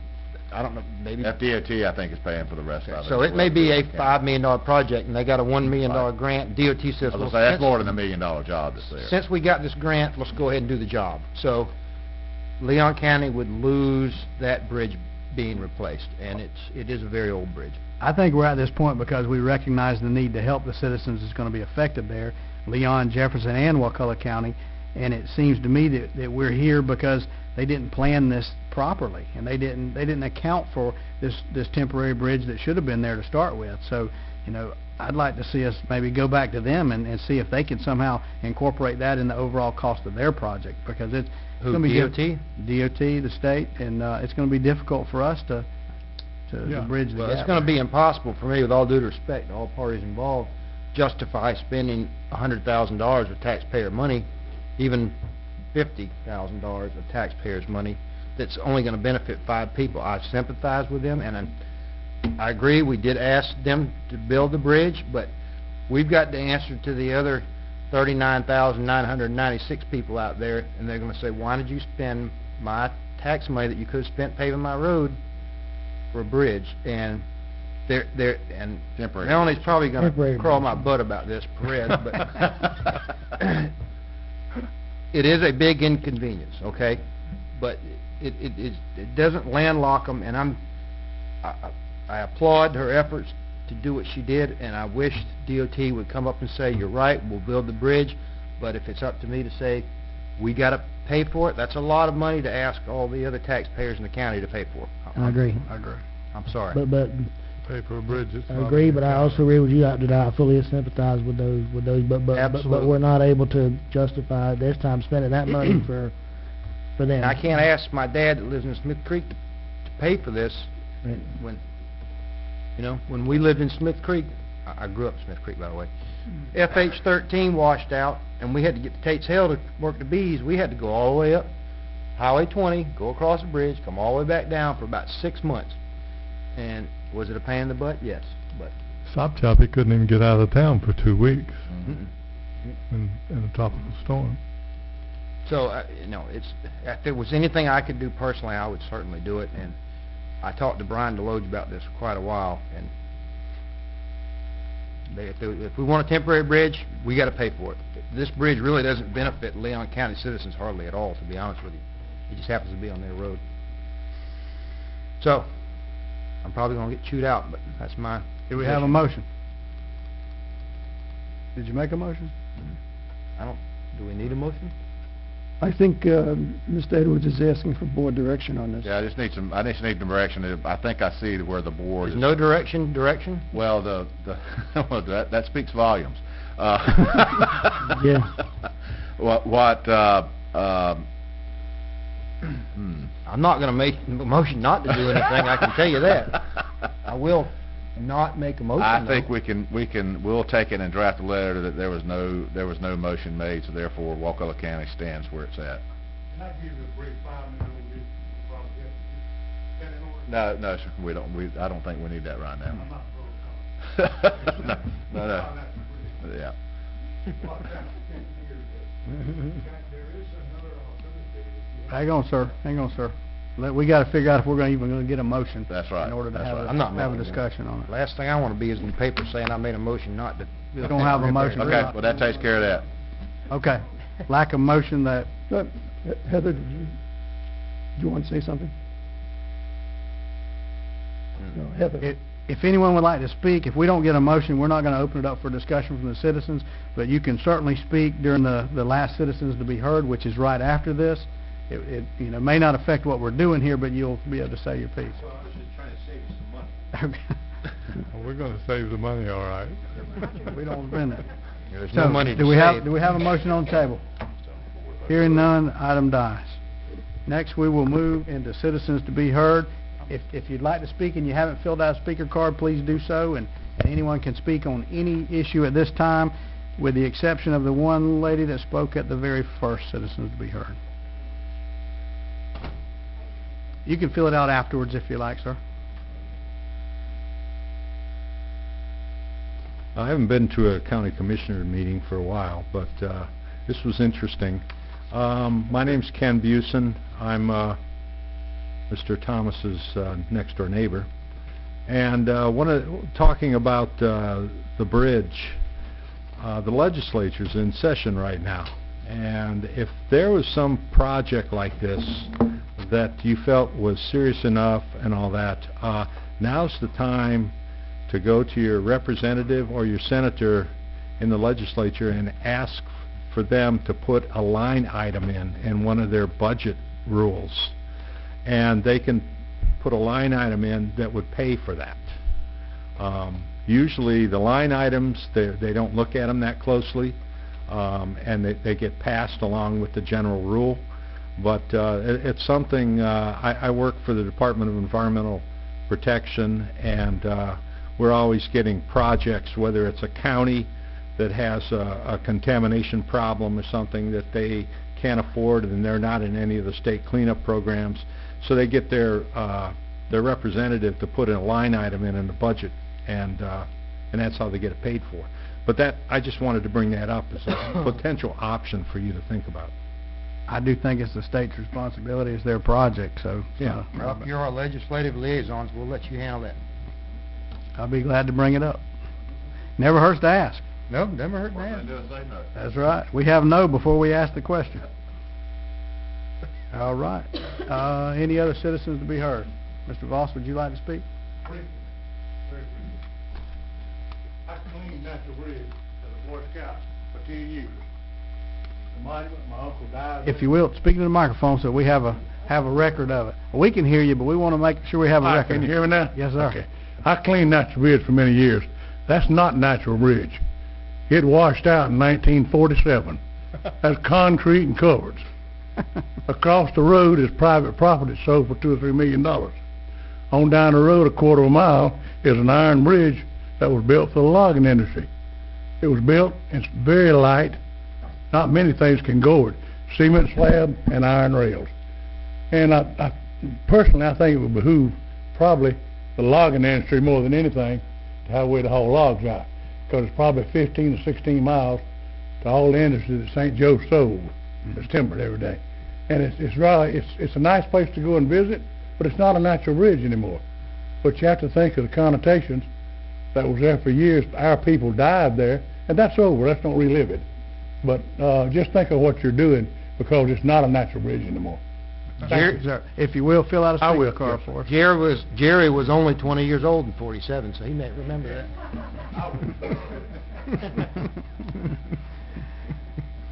I don't know, maybe. FDOT, I think, is paying for the rest of it. So it may be a $5 million project, and they got a $1 million Right. grant. DOT says, I was well, gonna say, that's since- more than $1 million job that's there. since we got this grant, let's go ahead and do the job. So Leon County would lose that bridge being replaced, and it is a very old bridge. I think we're at this point because we recognize the need to help the citizens that's going to be affected there, Leon, Jefferson, and Wakulla County, and it seems to me that we're here because they didn't plan this properly, and they didn't account for this temporary bridge that should have been there to start with. So, you know, I'd like to see us maybe go back to them and see if they can somehow incorporate that in the overall cost of their project, because it's Who, going to be DOT? DOT, the state, and it's going to be difficult for us to bridge the Well, gap. it's going to be impossible for me, with all due respect to all parties involved, justify spending $100,000 of taxpayer money, even $50,000 of taxpayers' money, that's only going to benefit 5 people. I sympathize with them, and I agree, we did ask them to build the bridge, but we've got to answer to the other 39,996 people out there, and they're going to say, why did you spend my tax money that you could have spent paving my road for a bridge? And and Temporary. Melanie's probably going Temporary to crawl my bridge. butt about this, Perez, but it is a big inconvenience, okay? But it doesn't landlock them, and I applaud her efforts to do what she did, and I wish DOT would come up and say, you're right, we'll build the bridge, but if it's up to me to say, we got to pay for it, that's a lot of money to ask all the other taxpayers in the county to pay for. I agree. I'm sorry. But Pay for a bridge. I agree, but I also agree with you that I fully sympathize with those, but Absolutely. we're not able to justify this time spending that money for them. And I can't ask my dad that lives in Smith Creek to pay for this Right. when we lived in Smith Creek. I grew up in Smith Creek, by the way. FH13 washed out, and we had to get to Tate's Hill to work the bees. We had to go all the way up Highway 20, go across the bridge, come all the way back down for about 6 months. And was it a pain in the butt? Yes, but Sopchoppy couldn't even get out of town for 2 weeks mm-mm. in a tropical storm. So, it's, if there was anything I could do personally, I would certainly do it. And I talked to Brian Deloge about this for quite a while, and if we want a temporary bridge, we got to pay for it. This bridge really doesn't benefit Leon County citizens hardly at all, to be honest with you. It just happens to be on their road. So, I'm probably going to get chewed out, but that's my Do we have a position. motion? Did you make a motion? Do we need a motion? I think Mr. Edwards is asking for board direction on this. Yeah, I just need some direction. I think I see where the board There's is. no direction? Well, well, that speaks volumes. Yeah. I'm not going to make a motion not to do anything, I can tell you that. I will not make a motion, I though. think we'll take it and draft a letter that there was no motion made, so therefore Wakulla County stands where it's at. Can I give you a brief 5-minute overview? No, sir, I don't think we need that right now. No. Yeah. Hang on, sir. We got to figure out if we're even going to get a motion. That's right, In order to that's have right. a, I'm not have a making one. discussion on it. Last thing I want to be is in the paper saying I made a motion not to... We don't have a motion. Okay, well, that takes care of that. Okay. Lack of motion that, Heather, do you want to say something? No, Heather. if anyone would like to speak, if we don't get a motion, we're not going to open it up for discussion from the citizens, but you can certainly speak during the last citizens to be heard, which is right after this. It may not affect what we're doing here, but you'll be able to say your piece. Well, I was just trying to save you some money. Well, we're going to save the money, all right. We don't spend it. There's So, no money to do we save. have a motion on the table? Hearing none, item dies. Next, we will move into citizens to be heard. If you'd like to speak and you haven't filled out a speaker card, please do so, and anyone can speak on any issue at this time, with the exception of the one lady that spoke at the very first citizens to be heard. You can fill it out afterwards if you like, sir. I haven't been to a county commissioner meeting for a while, but this was interesting. My name's Ken Busen. I'm Mr. Thomas's next-door neighbor. And talking about the bridge, the legislature's in session right now. And if there was some project like this that you felt was serious enough and all that, now's the time to go to your representative or your senator in the legislature and ask for them to put a line item in one of their budget rules. And they can put a line item in that would pay for that. Usually the line items, they don't look at them that closely, and they get passed along with the general rule. But it's something, I work for the Department of Environmental Protection, and we're always getting projects, whether it's a county that has a contamination problem or something that they can't afford and they're not in any of the state cleanup programs. So they get their representative to put a line item in the budget, and that's how they get it paid for. But that, I just wanted to bring that up as a potential option for you to think about. I do think it's the state's responsibility. It's their project, so. Yeah. Well, if you're our legislative liaisons, we'll let you handle that. I'll be glad to bring it up. Never hurts to ask. No, never heard that. That's right. We have no before we ask the question. All right. Any other citizens to be heard? Mr. Voss, would you like to speak? I cleaned Natural Bridge as a Boy Scout for 10 years. The monument, my uncle died. If you will, speak to the microphone so we have a record of it. We can hear you, but we want to make sure we have a record. Can you hear me now? Yes, sir. Okay. I cleaned Natural Bridge for many years. That's not Natural Bridge. It washed out in 1947. That's concrete and culverts. Across the road is private property sold for $2 or $3 million. On down the road, a quarter of a mile, is an iron bridge that was built for the logging industry. It was built, it's very light. Not many things can go over it. Cement slab and iron rails. And I personally, I think it would behoove probably the logging industry more than anything to have a way to haul logs out, because it's probably 15 to 16 miles to all the industry that St. Joe sold. It's timbered every day. And it's a nice place to go and visit, but it's not a natural bridge anymore. But you have to think of the connotations that was there for years. Our people died there, and that's over. Let's not relive it. But just think of what you're doing, because it's not a natural bridge anymore. Thank you, sir. If you will, fill out a I will, speaker card yes, for us. Jerry was only 20 years old in 47, so he may remember that.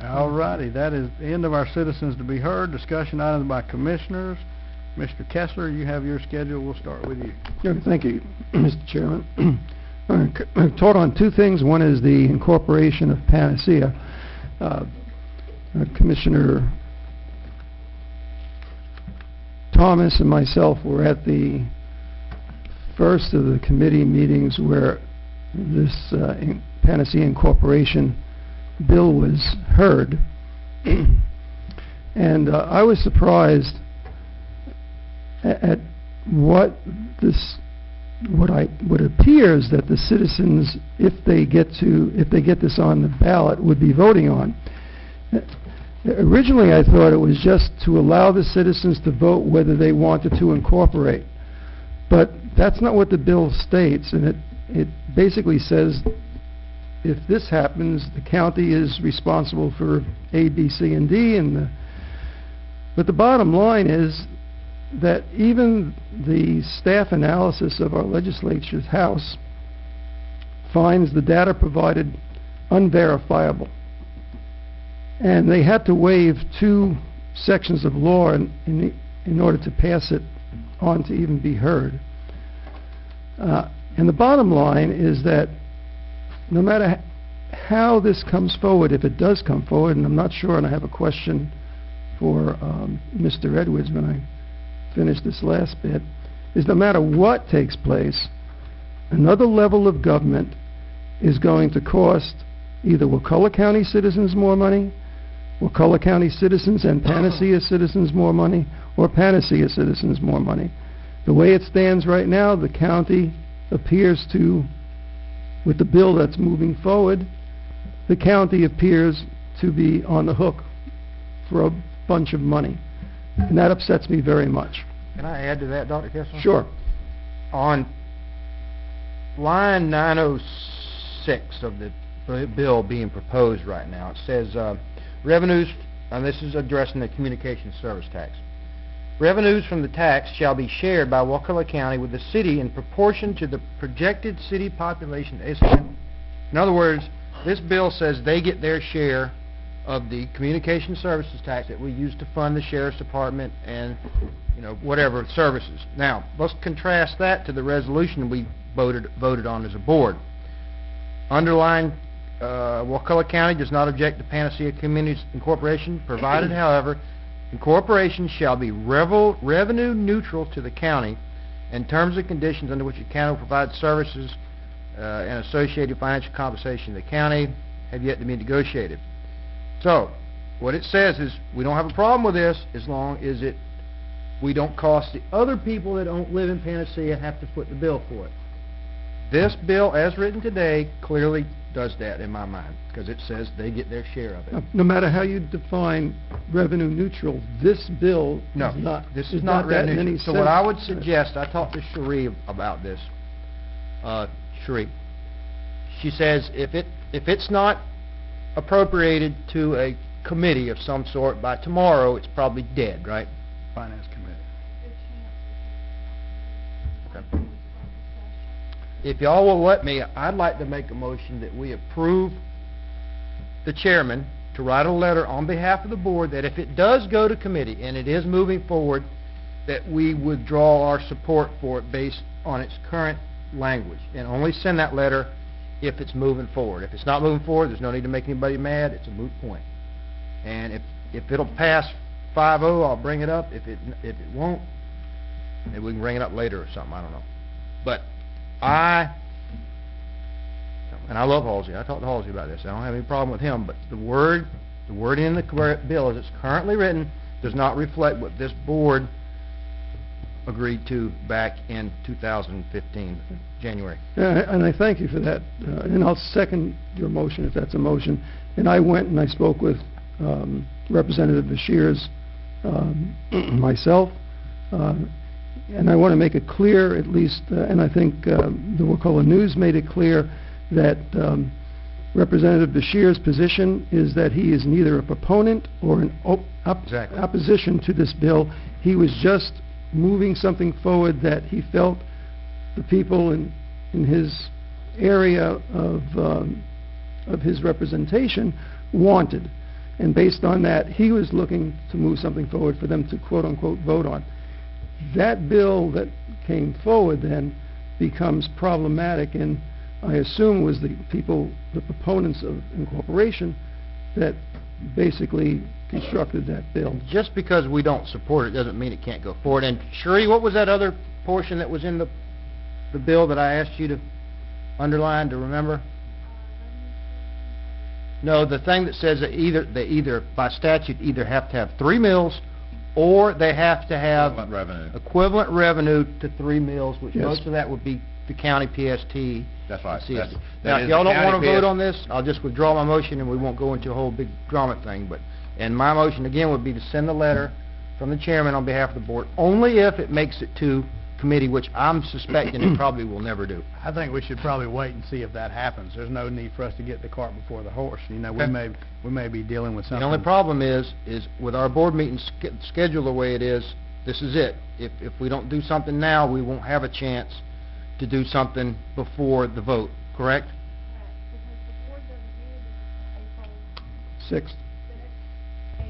All righty, that is the end of our citizens to be heard. Discussion items by commissioners. Mr. Kessler, you have your schedule. We'll start with you. Okay, thank you, Mr. Chairman. I taught on two things. One is the incorporation of Panacea. Commissioner Thomas and myself were at the first of the committee meetings where this Panacea incorporation bill was heard. And I was surprised at what appears that the citizens, if they get this on the ballot, would be voting on. Originally, I thought it was just to allow the citizens to vote whether they wanted to incorporate, but that's not what the bill states, and it basically says if this happens, the county is responsible for A, B, C, and D, but the bottom line is that even the staff analysis of our legislature's House finds the data provided unverifiable. And they had to waive two sections of law in order to pass it on to even be heard. And the bottom line is that no matter how this comes forward, if it does come forward, and I'm not sure, and I have a question for Mr. Edwards when I finish this last bit, is no matter what takes place, another level of government is going to cost either Wakulla County citizens more money, Wakulla County citizens and Panacea citizens more money, or Panacea citizens more money. The way it stands right now, the county appears to with the bill that's moving forward, the county appears to be on the hook for a bunch of money. And that upsets me very much. Can I add to that, Dr. Kessler? Sure. On line 906 of the bill being proposed right now, it says, revenues, and this is addressing the communication service tax. Revenues from the tax shall be shared by Wakulla County with the city in proportion to the projected city population. In other words, this bill says they get their share of the communication services tax that we use to fund the sheriff's department and, whatever services. Now, let's contrast that to the resolution we voted on as a board. Underline, Wakulla County does not object to Panacea Communities Incorporation, provided, however, incorporation shall be revenue neutral to the county, and terms and conditions under which the county will provide services and associated financial compensation to the county have yet to be negotiated. So, what it says is, we don't have a problem with this as long as we don't cost the other people that don't live in Panacea have to foot the bill for it. This bill, as written today, clearly does that in my mind, because it says they get their share of it. No matter how you define revenue neutral, this bill No, is not. this is not that in revenue any neutral. So what I would sense. suggest, I talked to Cherie about this. Cherie, she says if it's not appropriated to a committee of some sort by tomorrow, it's probably dead, right? Finance Committee. Okay. If y'all will let me, I'd like to make a motion that we approve the chairman to write a letter on behalf of the board that if it does go to committee and it is moving forward, that we withdraw our support for it based on its current language, and only send that letter if it's moving forward. If it's not moving forward, there's no need to make anybody mad. It's a moot point. And if it'll pass 5-0, I'll bring it up. If it won't, maybe we can bring it up later or something. I don't know. But I love Halsey. I talked to Halsey about this. I don't have any problem with him. But the word in the bill as it's currently written does not reflect what this board agreed to back in 2015, January. And I thank you for that. And I'll second your motion if that's a motion. And I went and I spoke with Representative Bashir's myself. And I want to make it clear, at least, and I think the Wakulla News made it clear, that Representative Bashir's position is that he is neither a proponent or an opposition to this bill. He was just moving something forward that he felt the people in his area of his representation wanted. And based on that, he was looking to move something forward for them to quote-unquote vote on. That bill that came forward then becomes problematic, and I assume was the proponents of incorporation that basically constructed that bill. Just because we don't support it doesn't mean it can't go forward. And Cherie, what was that other portion that was in the bill that I asked you to underline, to remember? No, the thing that says that they either by statute either have to have 3 mills or they have to have equivalent revenue to 3 mills, which most of that would be the county PST. That's right. Now, if y'all don't want to vote on this, I'll just withdraw my motion and we won't go into a whole big drama thing. And my motion again would be to send the letter from the chairman on behalf of the board, only if it makes it to committee, which I'm suspecting it probably will never do. I think we should probably wait and see if that happens. There's no need for us to get the cart before the horse. We may be dealing with something. The only problem is with our board meetings scheduled the way it is, this is it. If we don't do something now, we won't have a chance to do something before the vote, correct? Because the board doesn't meet until April 6th. 6th, and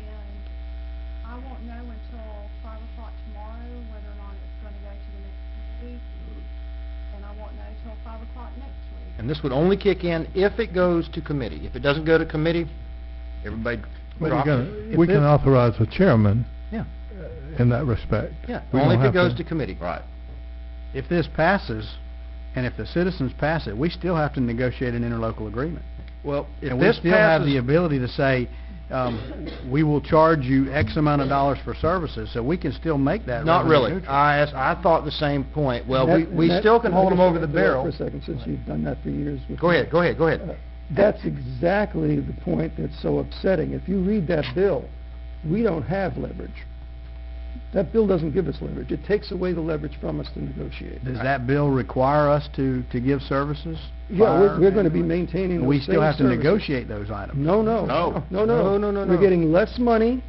I won't know until 5 o'clock tomorrow whether or not it's going to go to the next committee, and I won't know until 5 o'clock next week. And this would only kick in if it goes to committee. If it doesn't go to committee, everybody drop it. We can authorize the chairman Yeah. in that respect. Yeah, We only don't if it have goes to committee. Right. If this passes, and if the citizens pass it, we still have to negotiate an interlocal agreement. Well, if And we this still have passes, the ability to say, we will charge you X amount of dollars for services, so we can still make that Not revenue really. neutral. I thought the same point. Well, That- we that- still can hold them I over just the wanna barrel. interrupt for a second, since you've done that for years. with Go me. ahead, go ahead, go ahead. That's exactly the point that's so upsetting. If you read that bill, we don't have leverage. That bill doesn't give us leverage. It takes away the leverage from us to negotiate. Does that bill require us to give services? Yeah, we're Fire, going to be ambulance? maintaining those We same still have to services. negotiate those items. No. No. No. We're getting less money,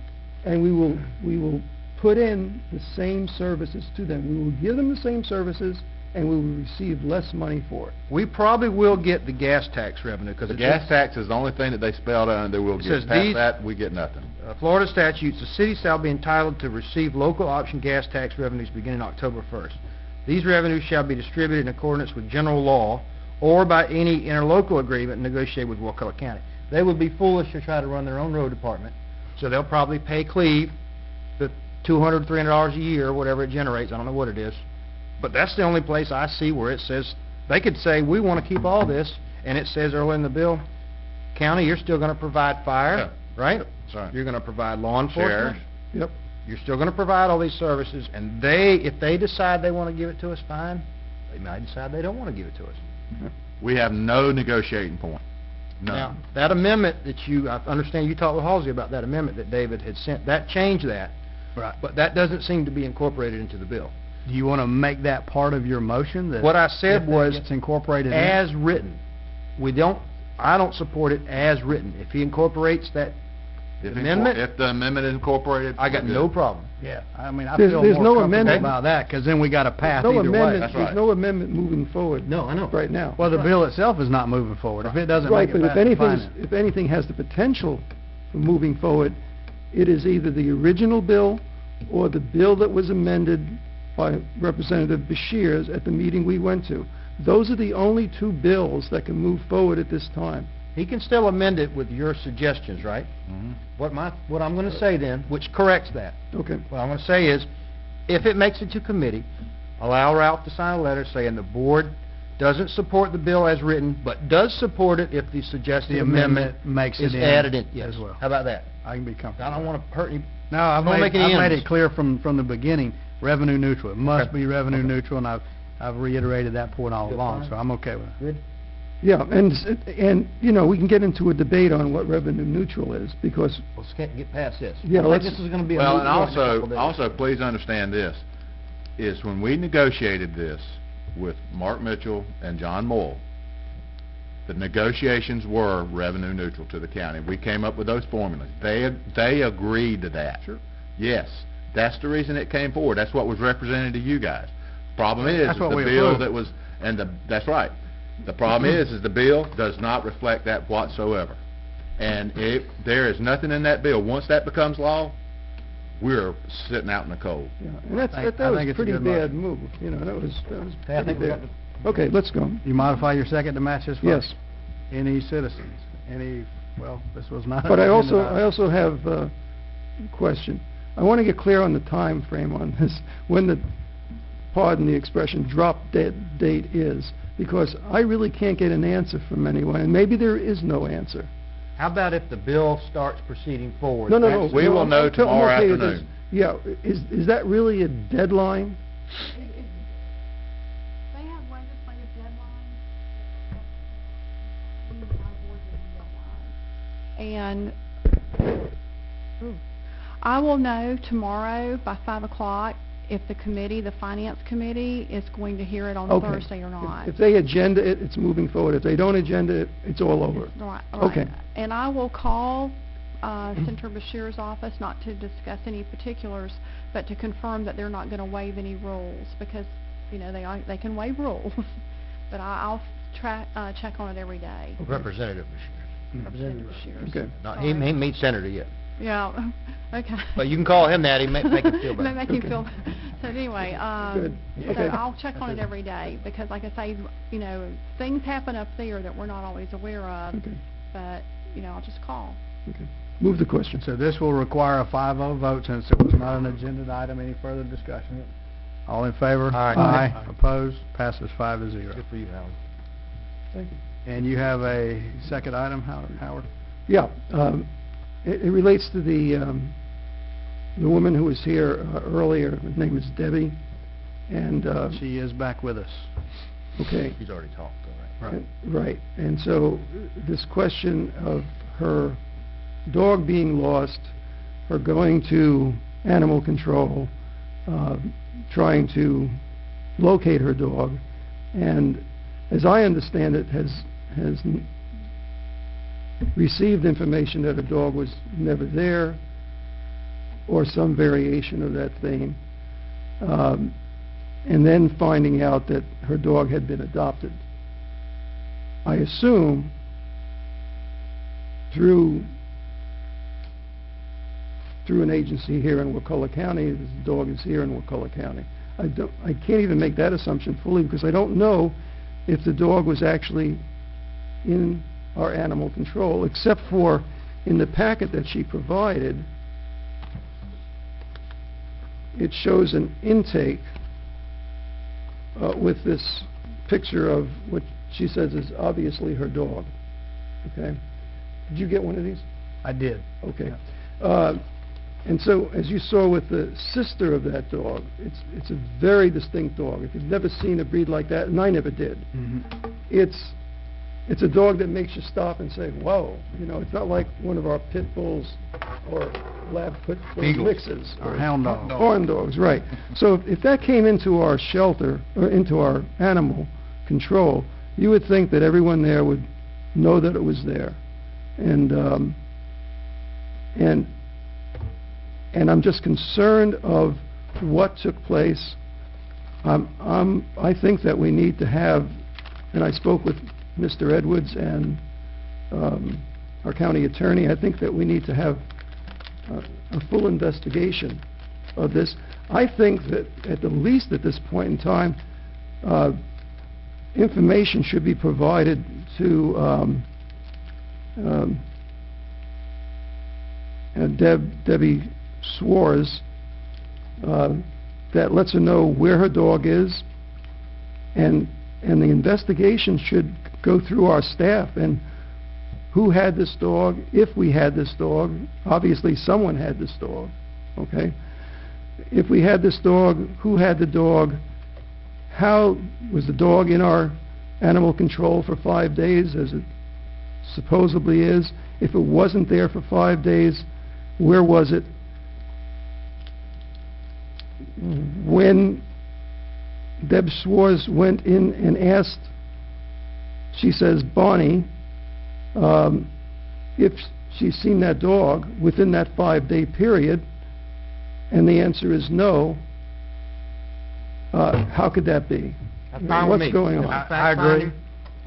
and we will put in the same services to them. We will give them the same services, and we will receive less money for it. We probably will get the gas tax revenue, because The gas tax is the only thing that they spelled out, and they will It get. says Past these- that, we get nothing. Florida statutes, the city shall be entitled to receive local option gas tax revenues beginning October 1st. These revenues shall be distributed in accordance with general law or by any interlocal agreement negotiated with Wakulla County. They would be foolish to try to run their own road department, so they'll probably pay Cleve the $200, $300 a year, whatever it generates, I don't know what it is. But that's the only place I see where it says, they could say, we want to keep all this, and it says earlier in the bill, county, you're still going to provide fire, Yeah. right? That's right. You're going to provide law enforcement. Sheriff. Yep. You're still going to provide all these services, and if they decide they want to give it to us, fine. They might decide they don't want to give it to us. We have no negotiating point. Now, None. that amendment that I understand you talked with Halsey about that amendment that David had sent, that changed that, Right. but that doesn't seem to be incorporated into the bill. Do you want to make that part of your motion? That What I said if that was, gets incorporated in? as written. I don't support it as written. If he incorporates that amendment, If the amendment is incorporated. I got we're no good. problem. Yeah, I mean, I There's- feel there's more no comfortable amendment. about that, because then we got a path No either way. amendment, That's there's right. no amendment moving forward No, I know. right now. Well, the bill itself is not moving forward. If it doesn't Right, make but it if past the anything, finance. if anything has the potential for moving forward, it is either the original bill or the bill that was amended by Representative Bashirs at the meeting we went to. Those are the only two bills that can move forward at this time. He can still amend it with your suggestions, right? Mhm. What I'm going to say then, which corrects that, Okay. what I'm going to say is, if it makes it to committee, allow Ralph to sign a letter saying the board doesn't support the bill as written, but does support it if the suggested The amendment amendment makes is it in added in. Yes. as well. How about that? I can be comfortable. I don't want to hurt any. No, I've Don't make any made ends. it clear from the beginning, revenue neutral. It must Okay. be revenue Okay. neutral, and I've reiterated that point all You're along, fine? so I'm okay with it. Good? Yeah, and, you know, we can get into a debate on what revenue neutral is, because, Let's get past this. Yeah, I think let's- this is going to be a Well, moot and point in a couple days. also, please understand this, is when we negotiated this with Mark Mitchell and John Moyle, the negotiations were revenue neutral to the county. We came up with those formulas. They agreed to that. Sure. Yes, that's the reason it came forward. That's what was represented to you guys. Problem is That's what the we bill approved. that was, that's right. The problem is the bill does not reflect that whatsoever. And there is nothing in that bill. Once that becomes law, we're sitting out in the cold. yeah, and that's, I think that was it's a a pretty good bad motion. move, you know, that was Okay, I think we pretty got bad. Okay, let's go. You modify your second to match this vote? Yes. Any citizens? Well, this was not. But I an also, agenda I also have a question. I want to get clear on the time frame on this, when the, pardon the expression, drop dead date is, because I really can't get an answer from anyone, and maybe there is no answer. How about if the bill starts proceeding forward? No, That's- We will I'm know tomorrow okay with this. afternoon. Yeah, is that really a deadline? They have legislative deadlines. And I will know tomorrow by 5 o'clock if the committee, the finance committee, is going to hear it on Okay. Thursday or not. If they agenda it, it's moving forward. If they don't agenda it, it's all over. Right, Okay. right. And I will call Senator Bashir's office, not to discuss any particulars, but to confirm that they're not going to waive any rules, because, you know, they can waive rules. But I'll check on it every day. Representative Bashir. Representative Bashir's. Okay. Not, he ain't meet senator yet. Yeah, okay. But you can call him that, he make him feel better. Make him Okay. feel, so anyway, Good. so Okay. I'll check on it every day, because like I say, you know, things happen up there that we're not always aware of, Okay. but, you know, I'll just call. Okay. Move the question. So this will require a 5-0 vote since it was not an agenda item. Any further discussion? All in favor? Aye. Aye. Opposed? Passes 5-0. Good for you, Howard. Thank you. And you have a second item, Howard? Yeah, it relates to the woman who was here earlier. Her name is Debbie, and She is back with us. okay. He's already talked, all right. Right. Right, and so this question of her dog being lost, her going to animal control, trying to locate her dog, and as I understand it, has received information that her dog was never there, or some variation of that theme, and then finding out that her dog had been adopted. I assume through an agency here in Wakulla County, this dog is here in Wakulla County. I can't even make that assumption fully because I don't know if the dog was actually in our animal control, except for in the packet that she provided, it shows an intake with this picture of what she says is obviously her dog. Okay? Did you get one of these? I did. Okay. And so, as you saw with the sister of that dog, it's a very distinct dog. If you've never seen a breed like that, and I never did, it's a dog that makes you stop and say, "Whoa!" You know, it's not like one of our pit bulls or lab pit bull mixes Or hound dogs. Horn dogs, right? So if that came into our shelter or into our animal control, you would think that everyone there would know that it was there, and I'm just concerned of what took place. I think that we need to have, and I spoke with Mr. Edwards and our county attorney, I think that we need to have a full investigation of this. I think that at the least at this point in time, information should be provided to Debbie Swartz that lets her know where her dog is, and the investigation should go through our staff and who had this dog, if we had this dog. Obviously someone had this dog, okay? If we had this dog, who had the dog? How was the dog in our animal control for 5 days, as it supposedly is? If it wasn't there for 5 days, where was it? When Deb Swartz went in and asked, she says, Bonnie, if she's seen that dog within that 5-day period, and the answer is no, how could that be? That's fine with What's me. going on? I agree.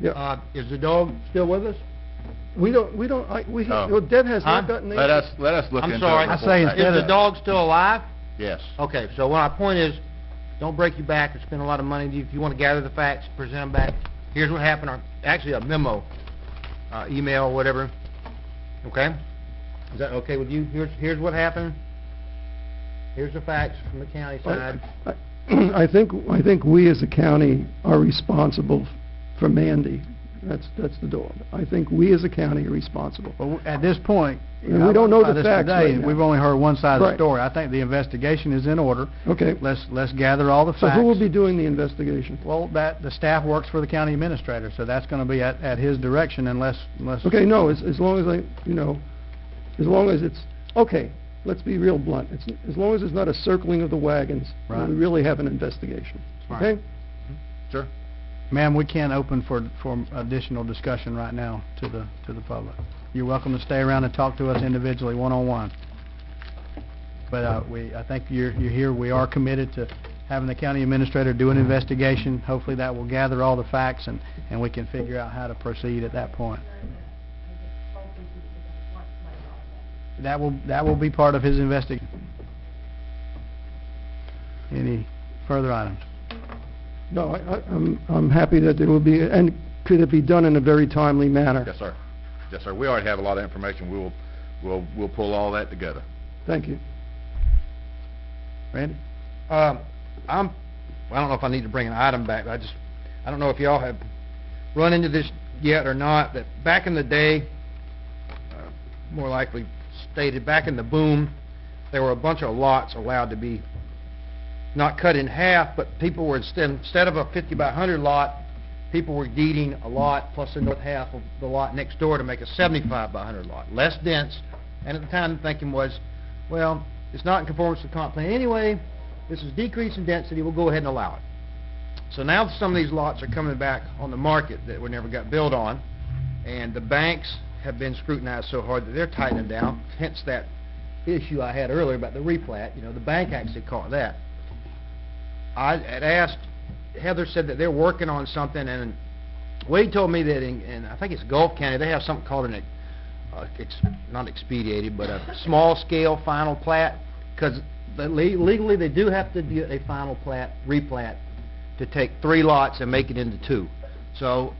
Yeah. Is the dog still with us? Well, Deb has not gotten the Let answer. us look I'm into sorry. it. I say before- instead Is the dog still alive? Yes. Okay, so my point is, don't break your back or spend a lot of money. If you want to gather the facts, present them back. Here's what happened, or actually a memo, email, whatever. Okay? Is that okay with you? Here's what happened. Here's the facts from the county side. I think we as a county are responsible for Mandy. That's the dog. I think we as a county are responsible. Well, at this point, And we don't know by the this facts today, right now. we've only heard one side of the Right. story. I think the investigation is in order. Okay. Let's gather all the So facts. who will be doing the investigation? Well, the staff works for the county administrator, so that's going to be at his direction unless... Okay, no, as long as as long as it's, okay, let's be real blunt. As long as it's not a circling of the wagons, Right. we really have an investigation. Right. Okay? Sure. Ma'am, we can't open for additional discussion right now to the public. You're welcome to stay around and talk to us individually, one-on-one. But I think you're here. We are committed to having the county administrator do an investigation. Hopefully that will gather all the facts and we can figure out how to proceed at that point. That will be part of his investigation. Any further items? No, I'm happy that there will be, and could it be done in a very timely manner? Yes, sir. Yes, sir. We already have a lot of information. We'll pull all that together. Thank you. Randy? I don't know if I need to bring an item back. I don't know if y'all have run into this yet or not, that back in the day, more likely stated, back in the boom, there were a bunch of lots allowed to be not cut in half, but people were, instead of a 50 by 100 lot, people were deeding a lot plus the north half of the lot next door to make a 75 by 100 lot, less dense. And at the time, the thinking was, well, it's not in conformance with the comp plan anyway, this is decreasing density, we'll go ahead and allow it. So now some of these lots are coming back on the market that were never got built on, and the banks have been scrutinized so hard that they're tightening down, hence that issue I had earlier about the replat. You know, the bank actually caught that. I had asked, Heather said that they're working on something, and Wade told me that in I think it's Gulf County, they have something called an, not expedited, but a small-scale final plat, because legally they do have to do a final plat, replat, to take 3 lots and make it into 2. So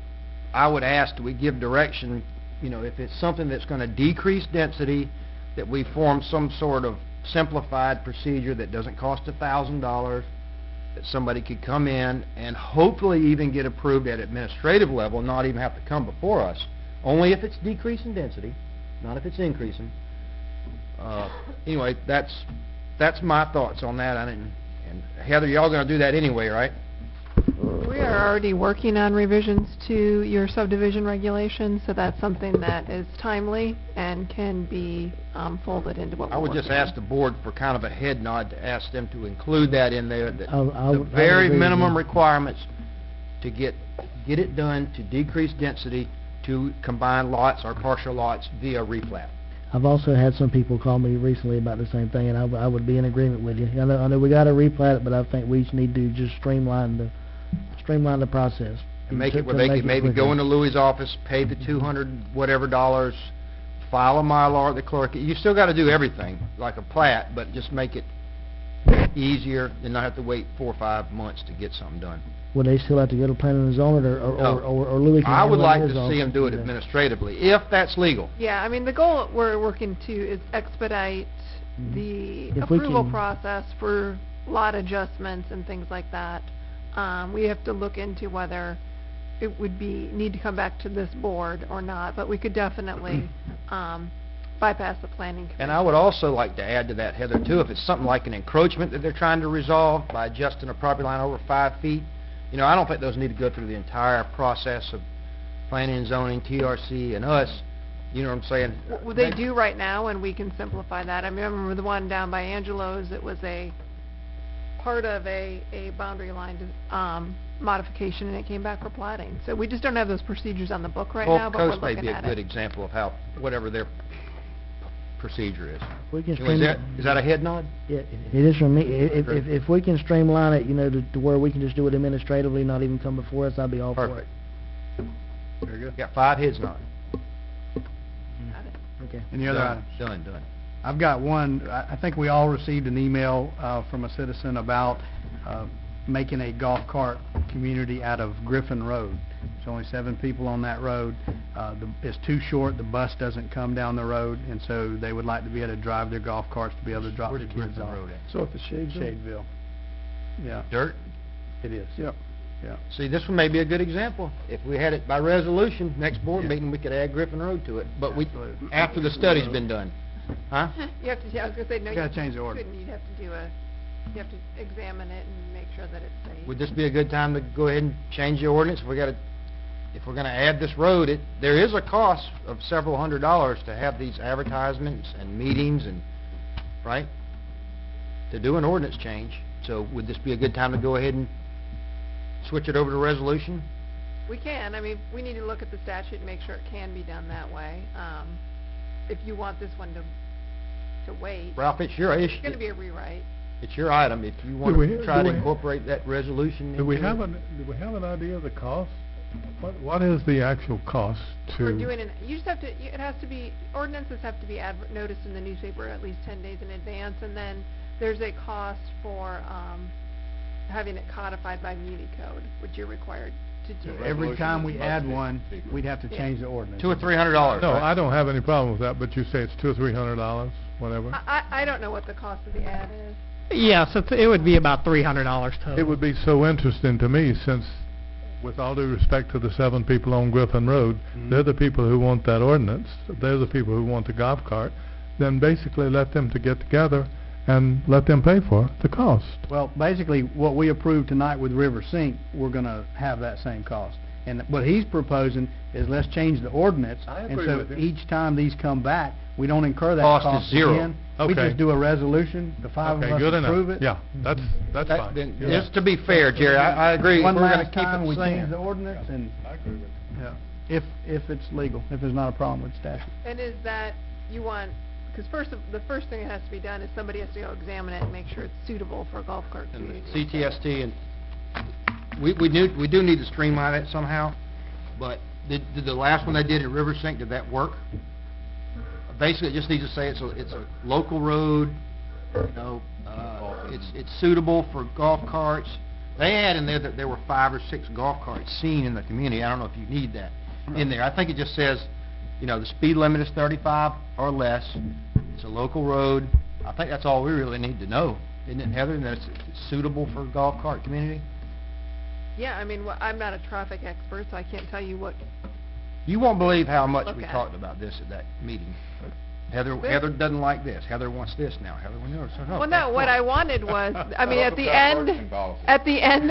I would ask, do we give direction, you know, if it's something that's going to decrease density, that we form some sort of simplified procedure that doesn't cost $1,000, that somebody could come in and hopefully even get approved at administrative level, not even have to come before us, only if it's decreasing density, not if it's increasing. Anyway, that's my thoughts on that. And Heather, y'all going to do that anyway, right? We are already working on revisions to your subdivision regulations, so that's something that is timely and can be folded into what we're I would working just ask the on. board for kind of a head nod to ask them to include that in there, that I the would very agree with minimum you. requirements to get it done to decrease density, to combine lots or partial lots via replat. I've also had some people call me recently about the same thing, and I would be in agreement with you. I know we got to replat it, but I think we just need to just streamline the process. And make it where to they make could it maybe go quicker. into Louis' office, pay the $200 whatever dollars, file a Mylar at the clerk. You still got to do everything like a plat, but just make it easier and not have to wait 4 or 5 months to get something done. Would they still have to go to planning and zoning, No. or Louis can I would handle it like in to his see them office do it and administratively, if that's legal. Yeah, I mean, the goal we're working to is expedite the If we approval can- process for lot adjustments and things like that. We have to look into whether it would need to come back to this board or not, but we could definitely bypass the planning commission. And I would also like to add to that, Heather, too, if it's something like an encroachment that they're trying to resolve by adjusting a property line over 5 feet, you know, I don't think those need to go through the entire process of planning and zoning, TRC, and us. You know what I'm saying? Well, they do right now, and we can simplify that. I remember the one down by Angelo's, it was a part of a boundary line modification, and it came back for plating. So we just don't have those procedures on the book right now, Gulf but we're Coast may looking be a at good it. example of how, whatever their procedure is. We can Anyway, is that a head nod? Yeah, it is for me. Great. If we can streamline it, you know, to where we can just do it administratively, not even come before us, I'd be all for it. Perfect. Very good. Got 5 heads nodding. Got it. Okay. Any other Done. items? Done. I've got one. I think we all received an email from a citizen about making a golf cart community out of Griffin Road. There's only 7 people on that road. It's too short. The bus doesn't come down the road, and so they would like to be able to drive their golf carts to be able to drop Where the did kids Griffin off. Road at? So if the Shadeville? Shadeville. Yeah, Dirt? it is. Yep. Yeah. See, this one may be a good example. If we had it by resolution, next board Yeah. meeting, we could add Griffin Road to it. But Absolutely. after the study's been done. Huh? You have to, I was gonna say, no, You gotta change the order. couldn't. You'd have to you have to examine it and make sure that it's safe. Would this be a good time to go ahead and change the ordinance? If we're gonna add this road, there is a cost of several $100s to have these advertisements and meetings and, right? To do an ordinance change. So would this be a good time to go ahead and switch it over to resolution? We can. I mean, we need to look at the statute and make sure it can be done that way. If you want this one to wait, Ralph, it's your issue. it's gonna be a rewrite. It's your item. If you want we- to try do to we- incorporate that resolution Do we into have it. an idea of the cost? What is the actual cost We're to? doing you just have to, it has to be, ordinances have to be noticed in the newspaper at least 10 days in advance, and then there's a cost for, having it codified by Muni Code, which you're required to do. Every time we add Resolution. one, we'd have to Yeah. change the ordinance. $200 or $300. No, right? I don't have any problem with that, but you say it's $200 or $300, whatever. I don't know what the cost of the ad is. Yes, it would be about $300 total. It would be so interesting to me, since, with all due respect to the 7 people on Griffin Road, Mhm. they're the people who want that ordinance, they're the people who want the golf cart. then basically let them to get together and let them pay for the cost. Well, basically, what we approved tonight with River Sync, we're gonna have that same cost. And what he's proposing is let's change the ordinance, I and agree so with you. each time these come back, we don't incur that Cost is cost zero. again. We Okay. just do a resolution, the five of Okay, us good enough. approve it. Yeah, that's That- fine. then, Yeah. just to be fair, Jerry, I agree, One we're gonna last keep time, it we the change same. the ordinance, and, I agree with you. yeah, if it's legal, if there's not a problem with statute. And is that, you want, because the first thing that has to be done is somebody has to go examine it and make sure it's suitable for a golf cart And community. CTST, and we do need to streamline it somehow, but did the last one they did at River Sync, did that work? Basically, it just needs to say it's a local road, you know, it's suitable for golf carts. They had in there that there were 5 or 6 golf carts seen in the community. I don't know if you need that in there. I think it just says, you know, the speed limit is 35 or less. It's a local road. I think that's all we really need to know, isn't it, Heather? That it's suitable for golf cart community? Yeah, I mean, I'm not a traffic expert, so I can't tell you what, You won't believe how much Look we at. talked about this at that meeting. Heather Really? Heather doesn't like this. Heather wants this now. Heather, we know. So well, no, what I wanted was, I mean, at the Purchasing policy. at the end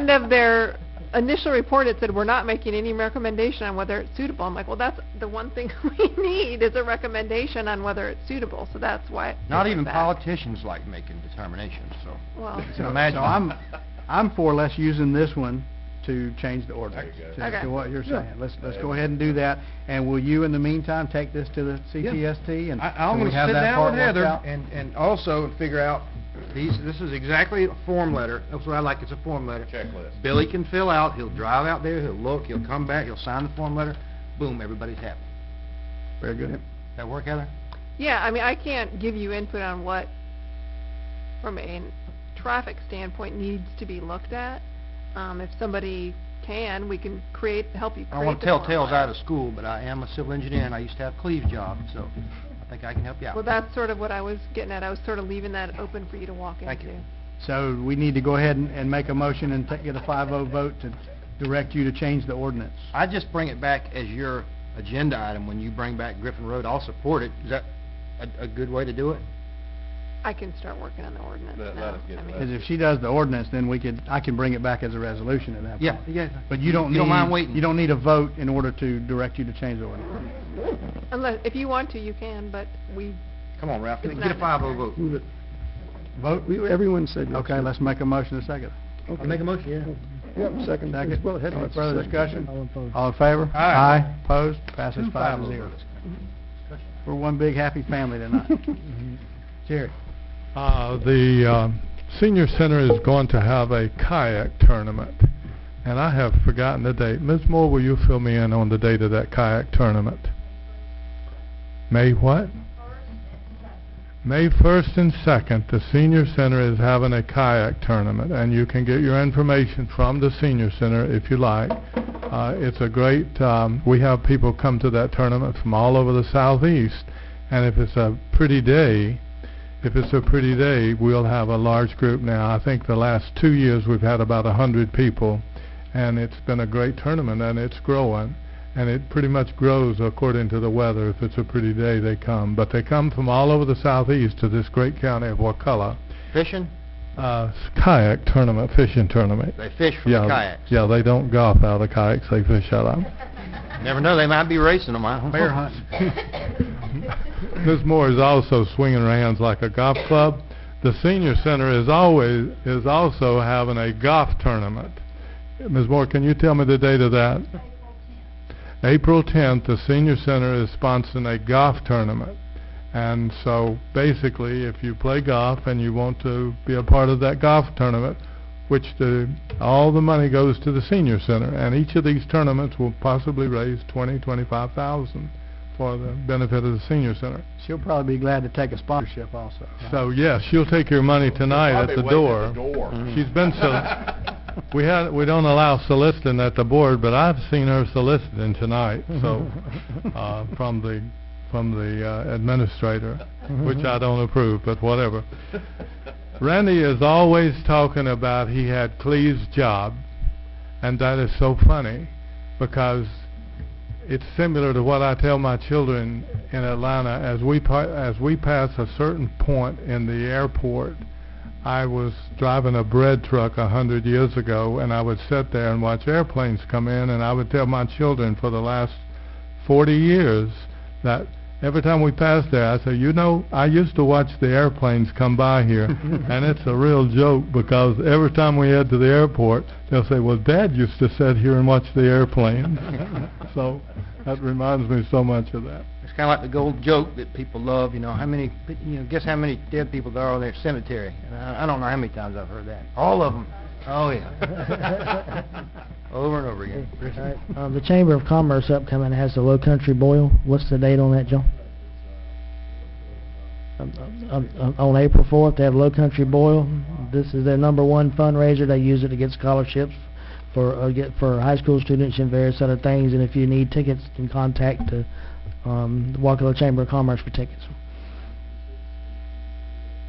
of their initial report, it said, we're not making any recommendation on whether it's suitable. I'm like, well, that's the one thing we need is a recommendation on whether it's suitable, so that's why. Not it even went back. politicians like making determinations, so. Well, You can imagine. So I'm for less using this one to change the ordinance, There you to go. Okay. what you're saying. Let's go ahead and do that, and will you, in the meantime, take this to the CTST, and I'm and we gonna have sit that down part with worked Heather out? and also figure out, this is exactly a form letter. That's what I like, it's a form letter. Checklist. Billy can fill out, he'll drive out there, he'll look, he'll come back, he'll sign the form letter, boom, everybody's happy. Very good. That work, Heather? yeah, I mean, I can't give you input on what, from a traffic standpoint, needs to be looked at. If somebody can, we can help you create I don't want the to tell form tales letter. out of school, but I am a civil engineer and I used to have Cleve's job, so I think I can help you out. Well, that's sort of what I was getting at. I was sort of leaving that open for you to walk Thank into. you. So we need to go ahead and make a motion and get a 5-0 vote to direct you to change the ordinance. I just bring it back as your agenda item when you bring back Griffin Road. I'll support it. Is that a good way to do it? I can start working on the ordinance Let now. us get I mean, Because if she does the ordinance, then I can bring it back as a resolution at that point. Yeah. But you don't mind waiting? You don't need a vote in order to direct you to change the ordinance. unless, if you want to, you can, but we, Come on, Ralph, It's get a not 5-0 vote. Move it. Vote? Everyone said yes. Okay, let's make a motion in a second. Okay. I'll make a motion, yeah. Yep, second. Second. Well, ahead. Any further Second. discussion? All in favor? Aye. Opposed? Passes 2 5-0. 5-0 votes. We're one big happy family tonight. Jerry? The senior center is going to have a kayak tournament, and I have forgotten the date. Ms. Moore, will you fill me in on the date of that kayak tournament? May what? May 1st and 2nd, the senior center is having a kayak tournament, and you can get your information from the senior center if you like. It's a great, we have people come to that tournament from all over the southeast, and if it's a pretty day, we'll have a large group now. I think the last 2 years we've had about 100 people, and it's been a great tournament, and it's growing. And it pretty much grows according to the weather. If it's a pretty day, they come. But they come from all over the southeast to this great county of Wakulla. Fishing? Kayak tournament, fishing tournament. They fish from the kayaks. Yeah, they don't golf out of the kayaks, they fish out of them. Never know, they might be racing them. I don't know. Bear hunting. Ms. Moore is also swinging her hands like a golf club. The senior center is also having a golf tournament. Ms. Moore, can you tell me the date of that? April 10th, the senior center is sponsoring a golf tournament. And so basically, if you play golf and you want to be a part of that golf tournament, which all the money goes to the senior center, and each of these tournaments will possibly raise $20,000-$25,000 for the benefit of the senior center. She'll probably be glad to take a sponsorship also. So yes, she'll take your money tonight at the door. Mm-hmm. She's been we don't allow soliciting at the board, but I've seen her soliciting tonight. So from the administrator, which I don't approve, but whatever. Randy is always talking about he had Cleve's job, and that is so funny because it's similar to what I tell my children in Atlanta. As we pass a certain point in the airport, I was driving a bread truck 100 years ago, and I would sit there and watch airplanes come in, and I would tell my children for the last 40 years that every time we pass there, I say, you know, I used to watch the airplanes come by here, and it's a real joke because every time we head to the airport, they'll say, well, Dad used to sit here and watch the airplanes. So that reminds me so much of that. It's kind of like the old joke that people love, guess how many dead people there are in their cemetery? And I don't know how many times I've heard that. All of them. Oh, yeah. Over and over again. All right. The Chamber of Commerce upcoming has the Low Country Boil. What's the date on that, John? On April 4th, they have Low Country Boil. This is their #1 fundraiser. They use it to get scholarships for high school students and various other things. And if you need tickets, you can contact the Wakulla Chamber of Commerce for tickets.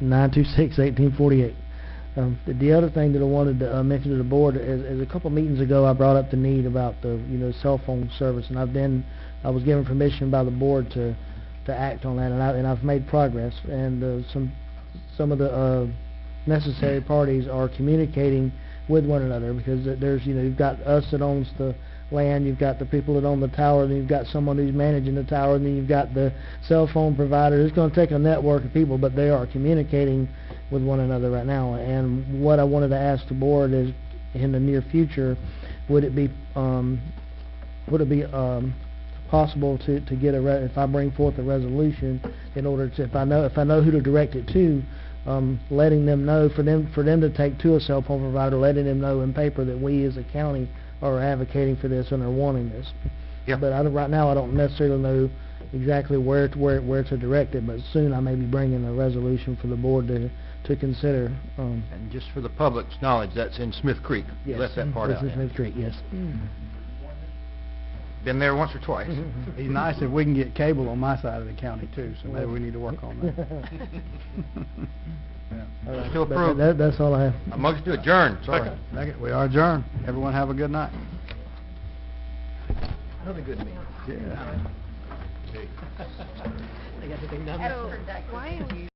926-1848. The other thing that I wanted to mention to the board is a couple meetings ago I brought up the need about the cell phone service, and I was given permission by the board to act on that, and I've made progress, and some of the necessary parties are communicating with one another, because there's you've got us that owns the land, you've got the people that own the tower, then you've got someone who's managing the tower, and then you've got the cell phone provider. It's going to take a network of people, but they are communicating with one another right now. And what I wanted to ask the board is, in the near future, would it be possible to get if I bring forth a resolution in order to, if I know who to direct it to, letting them know, for them to take to a cell phone provider, letting them know in paper that we as a county are advocating for this and are wanting this. Yeah. But right now I don't necessarily know exactly where to direct it, but soon I may be bringing a resolution for the board to consider. And just for the public's knowledge, that's in Smith Creek. You Yes, left that part that's out. in Smith Creek, yes. Been there once or twice. It'd be nice if we can get cable on my side of the county too, so maybe we need to work on that. All right, Still but approved. that's all I have. A motion to adjourn. Sorry. Second. We are adjourned. Everyone have a good night. Another good meeting. Yeah. So, why are we